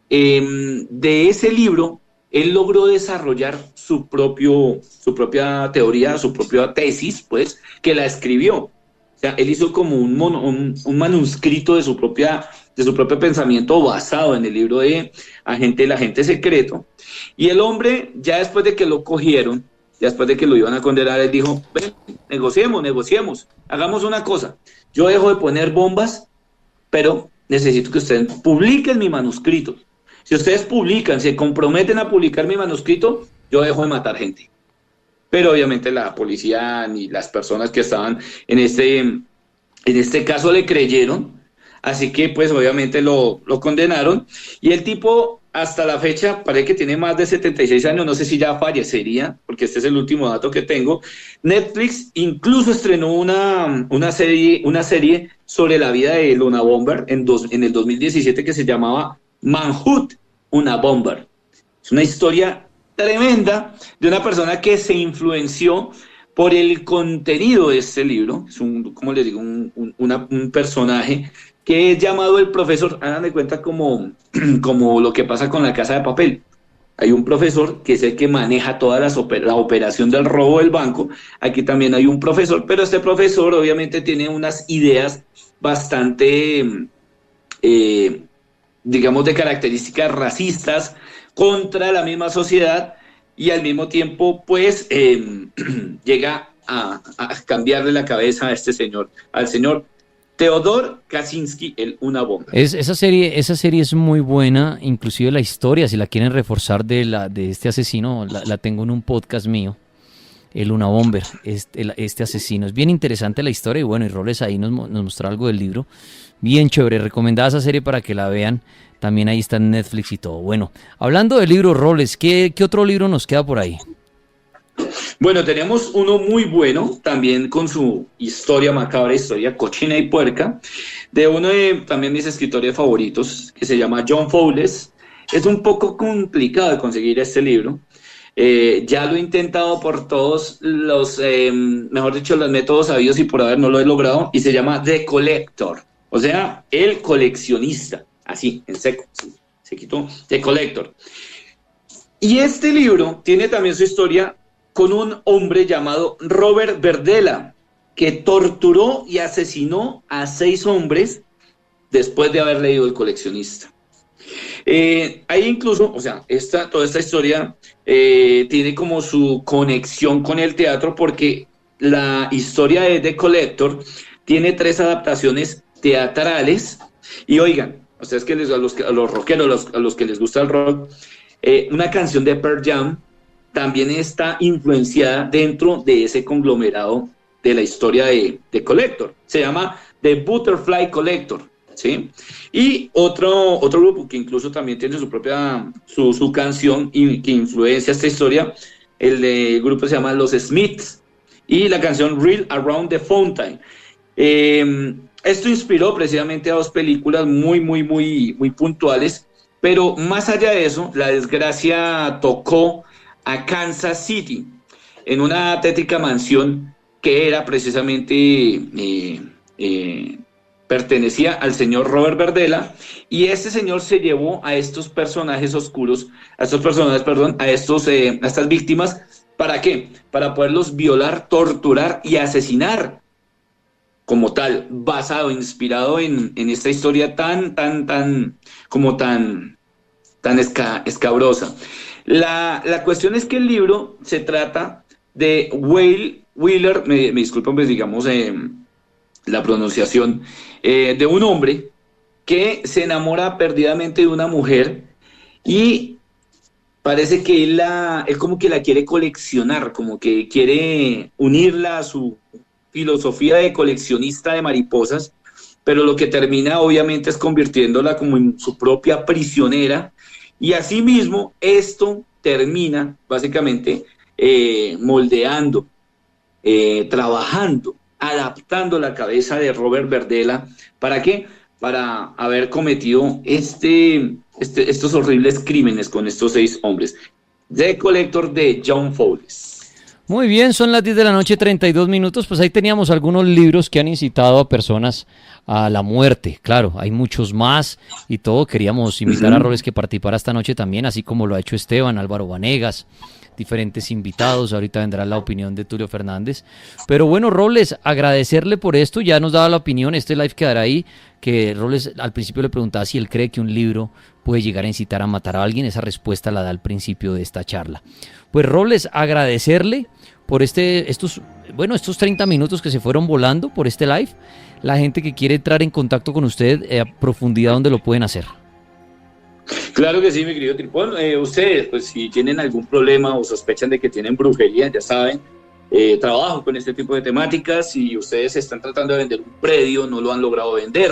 de ese libro él logró desarrollar su propia teoría, su propia tesis, pues, que la escribió. O sea, él hizo como un manuscrito de su propio pensamiento basado en el libro de El Agente Secreto. Y el hombre, ya después de que lo cogieron, ya después de que lo iban a condenar, él dijo: ven, negociemos, hagamos una cosa. Yo dejo de poner bombas, pero necesito que ustedes publiquen mi manuscrito. Si ustedes publican, se comprometen a publicar mi manuscrito, yo dejo de matar gente. pero obviamente la policía ni las personas que estaban en este caso le creyeron, así que pues obviamente lo condenaron, y el tipo hasta la fecha parece que tiene más de 76 años, no sé si ya fallecería, porque este es el último dato que tengo. Netflix incluso estrenó una serie sobre la vida de Unabomber en el 2017 que se llamaba Manhunt Unabomber. Es una historia tremenda de una persona que se influenció por el contenido de este libro. Es como les digo, un personaje que es llamado el profesor. Hagan de cuenta como lo que pasa con La Casa de Papel. Hay un profesor que es el que maneja toda la operación del robo del banco. Aquí también hay un profesor, pero este profesor obviamente tiene unas ideas bastante, digamos, de características racistas contra la misma sociedad, y al mismo tiempo pues llega a cambiarle la cabeza a este señor, al señor Theodore Kaczynski, el Unabomber. Esa serie es muy buena, inclusive la historia, si la quieren reforzar de este asesino, la tengo en un podcast mío, el Unabomber, este asesino. Es bien interesante la historia, y bueno, y Roles ahí nos mostró algo del libro. Bien chévere, recomendada esa serie para que la vean. También ahí está en Netflix y todo. Bueno, hablando de libros, Roles, ¿qué otro libro nos queda por ahí? Bueno, tenemos uno muy bueno, también con su historia macabra, historia cochina y puerca, de uno de también mis escritores favoritos, que se llama John Fowles. Es un poco complicado de conseguir este libro. Ya lo he intentado por todos los, mejor dicho, los métodos sabidos y por haber no lo he logrado, y se llama The Collector, o sea, el coleccionista, así, en seco, se quitó, The Collector. Y este libro tiene también su historia con un hombre llamado Robert Verdela, que torturó y asesinó a 6 hombres después de haber leído El coleccionista. Ahí incluso, o sea, toda esta historia tiene como su conexión con el teatro, porque la historia de The Collector tiene 3 adaptaciones teatrales. Y oigan, ustedes que a los rockeros, a los que les gusta el rock, una canción de Pearl Jam también está influenciada dentro de ese conglomerado de la historia de Collector. Se llama The Butterfly Collector, ¿sí? Y otro grupo que incluso también tiene su propia su canción que influencia esta historia, el grupo se llama Los Smiths, y la canción Real Around the Fountain. Esto inspiró precisamente a 2 películas muy puntuales, pero más allá de eso, la desgracia tocó a Kansas City, en una tétrica mansión que era precisamente pertenecía al señor Robert Verdela, y este señor se llevó a estos personajes oscuros, a estas víctimas. ¿Para qué? Para poderlos violar, torturar y asesinar como tal, inspirado en esta historia tan escabrosa. La cuestión es que el libro se trata de Wheeler, me disculpan pues digamos la pronunciación, de un hombre que se enamora perdidamente de una mujer, y parece que él como que la quiere coleccionar, como que quiere unirla a su filosofía de coleccionista de mariposas, pero lo que termina obviamente es convirtiéndola como en su propia prisionera, y asimismo esto termina básicamente moldeando, trabajando, adaptando la cabeza de Robert Verdela. ¿Para qué? Para haber cometido estos horribles crímenes con estos 6 hombres. The Collector de John Fowles. Muy bien, son las 10 de la noche, 32 minutos, pues ahí teníamos algunos libros que han incitado a personas a la muerte. Claro, hay muchos más y todo. Queríamos invitar a Roles que participara esta noche también, así como lo ha hecho Esteban, Álvaro Vanegas, diferentes invitados. Ahorita vendrá la opinión de Tulio Fernández. Pero bueno, Roles, agradecerle por esto, ya nos daba la opinión, este live quedará ahí, que Roles al principio le preguntaba si él cree que un libro puede llegar a incitar a matar a alguien. Esa respuesta la da al principio de esta charla. Pues Roles, agradecerle por estos 30 minutos que se fueron volando por este live. La gente que quiere entrar en contacto con usted a profundidad, ¿dónde lo pueden hacer? Claro que sí, mi querido Tripón. Ustedes, pues si tienen algún problema o sospechan de que tienen brujería, ya saben, trabajo con este tipo de temáticas. Si ustedes están tratando de vender un predio, no lo han logrado vender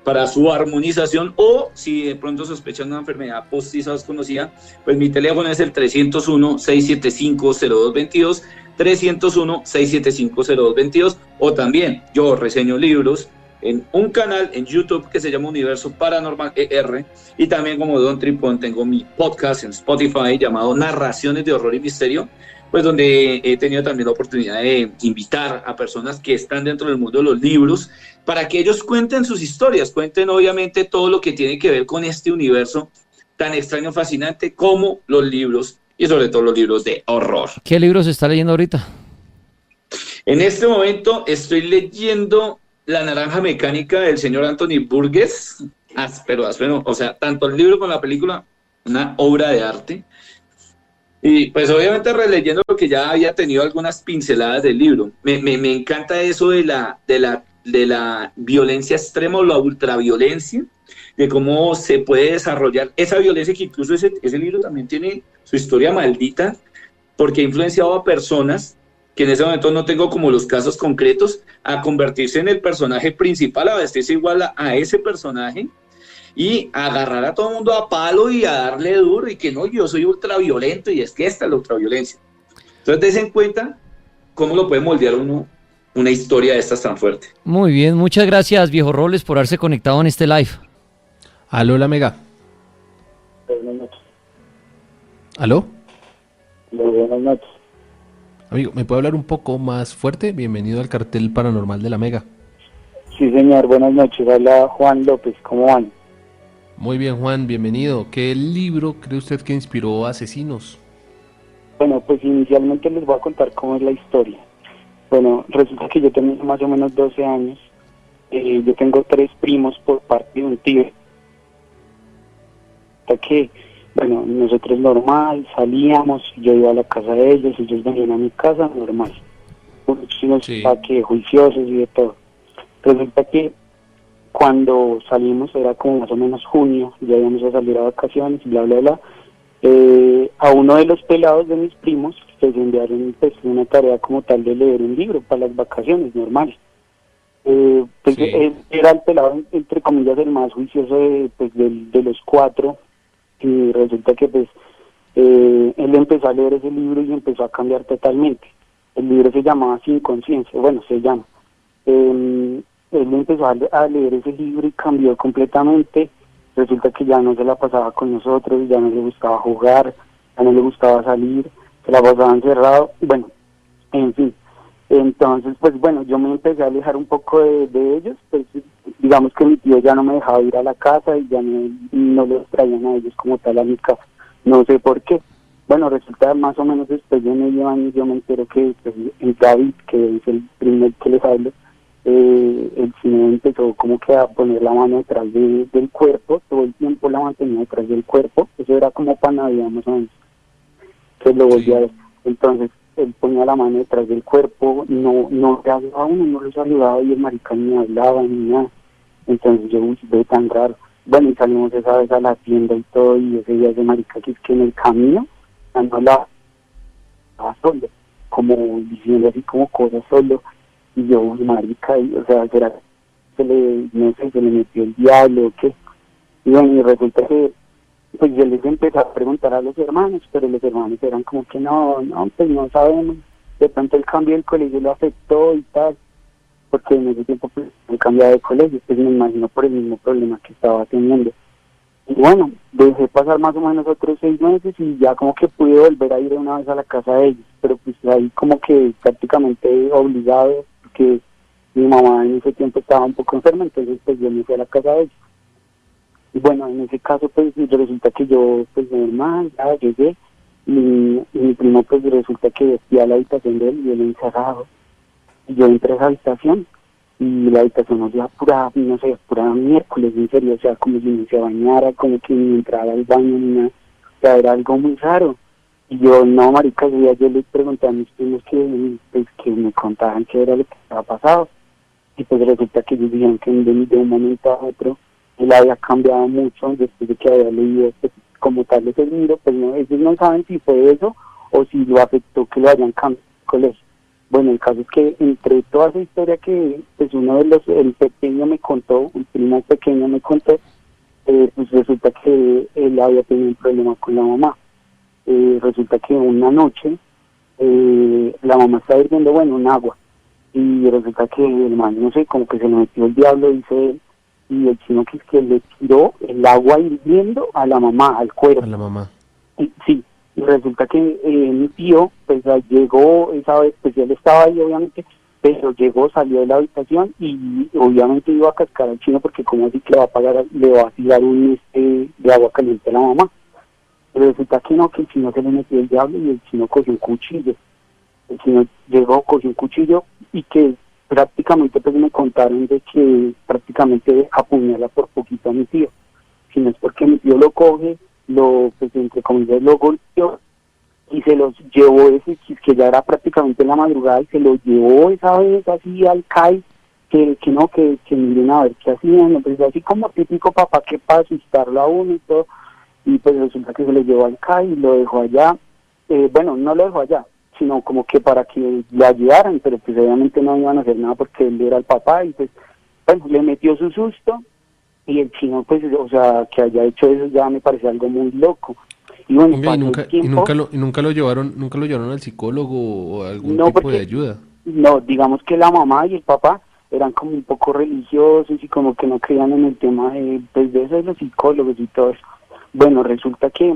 para su armonización, o si de pronto sospechan una enfermedad postiza desconocida, pues mi teléfono es el 301-675-0222, 301-675-0222, o también yo reseño libros en un canal en YouTube que se llama Universo Paranormal ER, y también como Don Tripón tengo mi podcast en Spotify llamado Narraciones de Horror y Misterio, pues donde he tenido también la oportunidad de invitar a personas que están dentro del mundo de los libros para que ellos cuenten sus historias, cuenten obviamente todo lo que tiene que ver con este universo tan extraño, fascinante como los libros, y sobre todo los libros de horror. ¿Qué libros está leyendo ahorita? En este momento estoy leyendo La Naranja Mecánica del señor Anthony Burgess, áspero, o sea, tanto el libro como la película, una obra de arte. Y pues obviamente releyendo lo que ya había tenido algunas pinceladas del libro. Me encanta eso de la violencia extrema o la ultraviolencia, de cómo se puede desarrollar esa violencia, que incluso ese libro también tiene su historia maldita, porque ha influenciado a personas que en ese momento no tengo como los casos concretos, a convertirse en el personaje principal, a vestirse igual a ese personaje y a agarrar a todo el mundo a palo y a darle duro, y que no, yo soy ultraviolento y es que esta es la ultraviolencia. Entonces des en cuenta cómo lo puede moldear uno una historia de estas tan fuerte. Muy bien, muchas gracias, Viejo Robles, por haberse conectado en este live. Aló, la Mega. Buenas noches. ¿Aló? Buenas noches. Amigo, ¿me puede hablar un poco más fuerte? Bienvenido al cartel paranormal de la Mega. Sí, señor, buenas noches. Habla Juan López, ¿cómo van? Muy bien, Juan, bienvenido. ¿Qué libro cree usted que inspiró a Asesinos? Bueno, pues inicialmente les voy a contar cómo es la historia. Bueno, resulta que yo tenía más o menos 12 años. Yo tengo 3 primos por parte de un tío. Hasta que, bueno, nosotros normal, salíamos, yo iba a la casa de ellos, ellos venían a mi casa, normal. Unos juiciosos y de todo. Resulta que cuando salimos era como más o menos junio, ya íbamos a salir a vacaciones, bla, bla, bla. A uno de los pelados de mis primos les enviaron pues una tarea como tal de leer un libro para las vacaciones normales. Él era el pelado, entre comillas, el más juicioso de los 4, y resulta que pues él empezó a leer ese libro y empezó a cambiar totalmente. El libro se llamaba Sin Conciencia, bueno, se llama. Él empezó a leer ese libro y cambió completamente. Resulta que ya no se la pasaba con nosotros, ya no le gustaba jugar, ya no le gustaba salir, se la pasaba encerrado, bueno, en fin. Entonces, pues bueno, yo me empecé a alejar un poco de ellos, pues digamos que mi tío ya no me dejaba ir a la casa y ya no los traían a ellos como tal a mi casa, no sé por qué. Bueno, resulta más o menos después de medio año yo me entero que pues, el David, que es el primer que les hablo, el cine empezó como que a poner la mano detrás del cuerpo, todo el tiempo la mantenía detrás del cuerpo, eso era como para Navidad más o menos, que lo volví a ver. Entonces él ponía la mano detrás del cuerpo, no le hablaba a uno, no lo saludaba y el marica ni hablaba ni nada. Entonces yo ve tan raro. Bueno, y salimos esa vez a la tienda y todo, y ese día ese marica que es que en el camino no hablaba solo, como diciendo así como cosas solo. Y yo, marica, o sea, ¿será que se le metió el diablo o qué? Y bueno, y resulta que pues yo les empecé a preguntar a los hermanos, pero los hermanos eran como que no, pues no sabemos. De pronto el cambio del colegio lo afectó y tal, porque en ese tiempo pues han cambiado de colegio, pues me imagino por el mismo problema que estaba teniendo. Y bueno, dejé pasar más o menos otros 6 meses y ya como que pude volver a ir una vez a la casa de ellos, pero pues ahí como que prácticamente obligado, porque mi mamá en ese tiempo estaba un poco enferma, entonces pues yo me fui a la casa de ellos. Y bueno, en ese caso pues resulta que yo pues normal, ya llegué, y mi primo pues resulta que fui a la habitación de él y él encerrado. Y yo entré a esa habitación y la habitación olía pura, no sé, pura miércoles, en serio, o sea, como si no se bañara, como que ni entrara al baño ni nada, o sea, era algo muy raro. Y yo, no, marica, yo les pregunté a mis primos que me contaran qué era lo que había pasado. Y pues resulta que ellos dijeron que de un momento a otro él había cambiado mucho después de que había leído pues, como tal ese libro, pues no, ellos no saben si fue eso o si lo afectó que lo hayan cambiado de colegio. Bueno, el caso es que entre toda esa historia que pues el pequeño me contó, el primo pequeño me contó, pues resulta que él había tenido un problema con la mamá. Resulta que una noche la mamá estaba hirviendo, un agua, y resulta que el man, no sé, como que se le metió el diablo, dice él, y el chino que le tiró el agua hirviendo a la mamá, al cuerpo. A la mamá. Sí, y resulta que mi tío, pues llegó esa vez, pues él estaba ahí obviamente, pero llegó, salió de la habitación y obviamente iba a cascar al chino porque como así que le va a tirar un de agua caliente a la mamá. Pero resulta que no, que el chino se le metió el diablo y el chino cogió un cuchillo. El chino llegó, cogió un cuchillo y que prácticamente pues me contaron de que prácticamente apuñala por poquito a mi tío. Si no es porque mi tío lo coge, pues entre comillas lo golpeó y se los llevó que ya era prácticamente en la madrugada y se lo llevó esa vez así al CAI, que miren a ver qué hacían, pues así como típico papá que para asustarlo a uno y todo, y pues resulta que se lo llevó al CAI y lo dejó allá, no lo dejó allá, sino como que para que lo ayudaran, pero pues obviamente no iban a hacer nada porque él era el papá y pues le metió su susto. Y el chino, pues, o sea, que haya hecho eso ya me parece algo muy loco. Y bueno, nunca lo llevaron al psicólogo o algún tipo de ayuda. No, digamos que la mamá y el papá eran como un poco religiosos y como que no creían en el tema de eso de los psicólogos y todo eso. Bueno, resulta que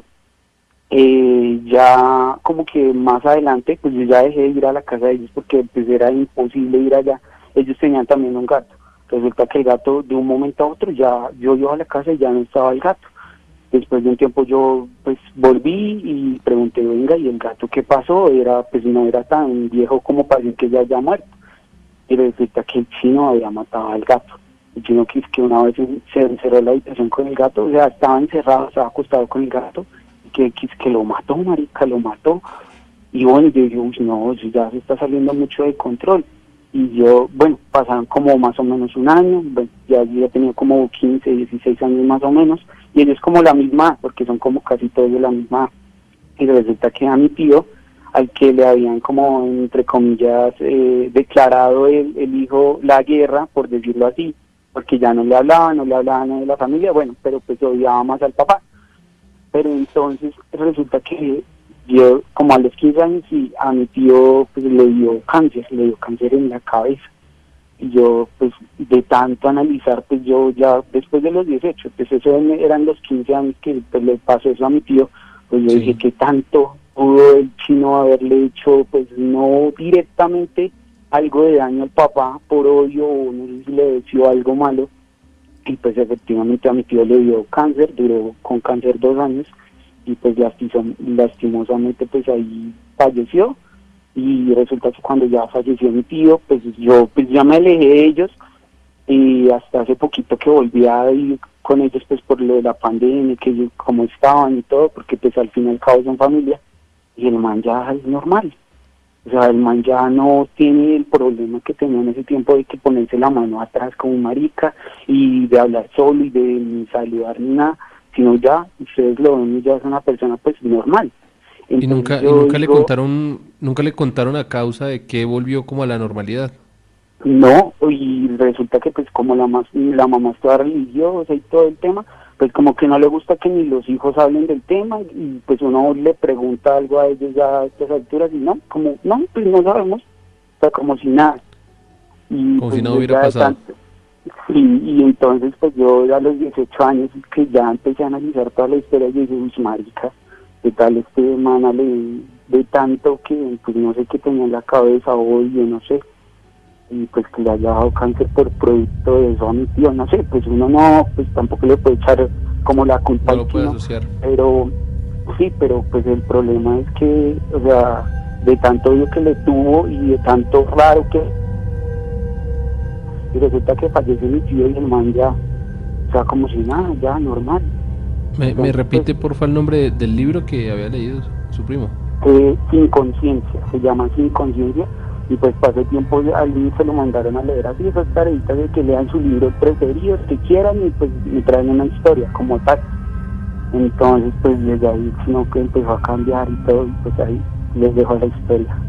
ya como que más adelante, pues yo ya dejé de ir a la casa de ellos porque pues era imposible ir allá. Ellos tenían también un gato. Resulta que el gato de un momento a otro yo iba a la casa y ya no estaba el gato. Después de un tiempo yo pues volví y pregunté, venga, ¿y el gato qué pasó? No era tan viejo como para decir que ya haya muerto. Y resulta que el chino había matado al gato. El chino que una vez se encerró en la habitación con el gato, o sea, estaba encerrado, estaba acostado con el gato, que lo mató, marica, lo mató. Y bueno, yo digo, no, eso ya se está saliendo mucho de control. Y yo, pasaron como más o menos un año, ya tenía como 15, 16 años más o menos, y ellos como la misma, porque son como casi todos de la misma. Y resulta que a mi tío, al que le habían como, entre comillas, declarado el hijo la guerra, por decirlo así, porque ya no le hablaban de la familia, pero pues odiaba más al papá. Pero entonces resulta que yo, como a los 15 años, y a mi tío pues le dio cáncer en la cabeza. Y yo, pues, de tanto analizar, pues yo ya, después de los 18, pues eso eran los 15 años que pues, le pasó eso a mi tío, pues yo dije, ¿qué tanto pudo el chino haberle hecho, pues no directamente algo de daño al papá por odio, o no sé si le deseó algo malo? Y pues efectivamente a mi tío le dio cáncer, duró con cáncer 2 años, y pues lastimosamente pues ahí falleció. Y resulta que cuando ya falleció mi tío, pues yo pues ya me alejé de ellos, y hasta hace poquito que volví a ir con ellos pues por lo de la pandemia, que ellos como estaban y todo, porque pues al fin y al cabo son familia, y el man ya es normal. O sea, el man ya no tiene el problema que tenía en ese tiempo de que ponerse la mano atrás como un marica y de hablar solo y de ni saludar ni nada, sino ya, ustedes lo ven, ya es una persona pues normal. Entonces, nunca le contaron a causa de que volvió como a la normalidad. No, y resulta que pues como la mamá es toda religiosa y todo el tema, pues como que no le gusta que ni los hijos hablen del tema, y pues uno le pregunta algo a ellos ya a estas alturas y pues no sabemos, o sea, como si nada. Y, como pues, si nada hubiera pasado. Y entonces pues yo a los 18 años que ya empecé a analizar toda la historia, yo dije, uy, marica, ¿qué tal este man de tanto que pues no sé qué tenía en la cabeza hoy, yo no sé? Y pues que le haya dado cáncer por producto de eso a mi tío, no sé, pues uno no, pues tampoco le puede echar como la culpa al chino, pero sí, pero pues el problema es que, o sea, de tanto odio que le tuvo y de tanto raro que, y resulta que falleció mi tío y el man ya, o sea, como si nada, ya normal. ¿Me repite porfa el nombre del libro que había leído su primo? Sin conciencia, se llama Sin Conciencia, y pues pasó tiempo, al niño se lo mandaron a leer así, esas tareitas de que lean su libro preferido, que quieran, y pues me traen una historia como tal. Entonces pues desde ahí sino que empezó a cambiar y todo, y pues ahí les dejo la historia.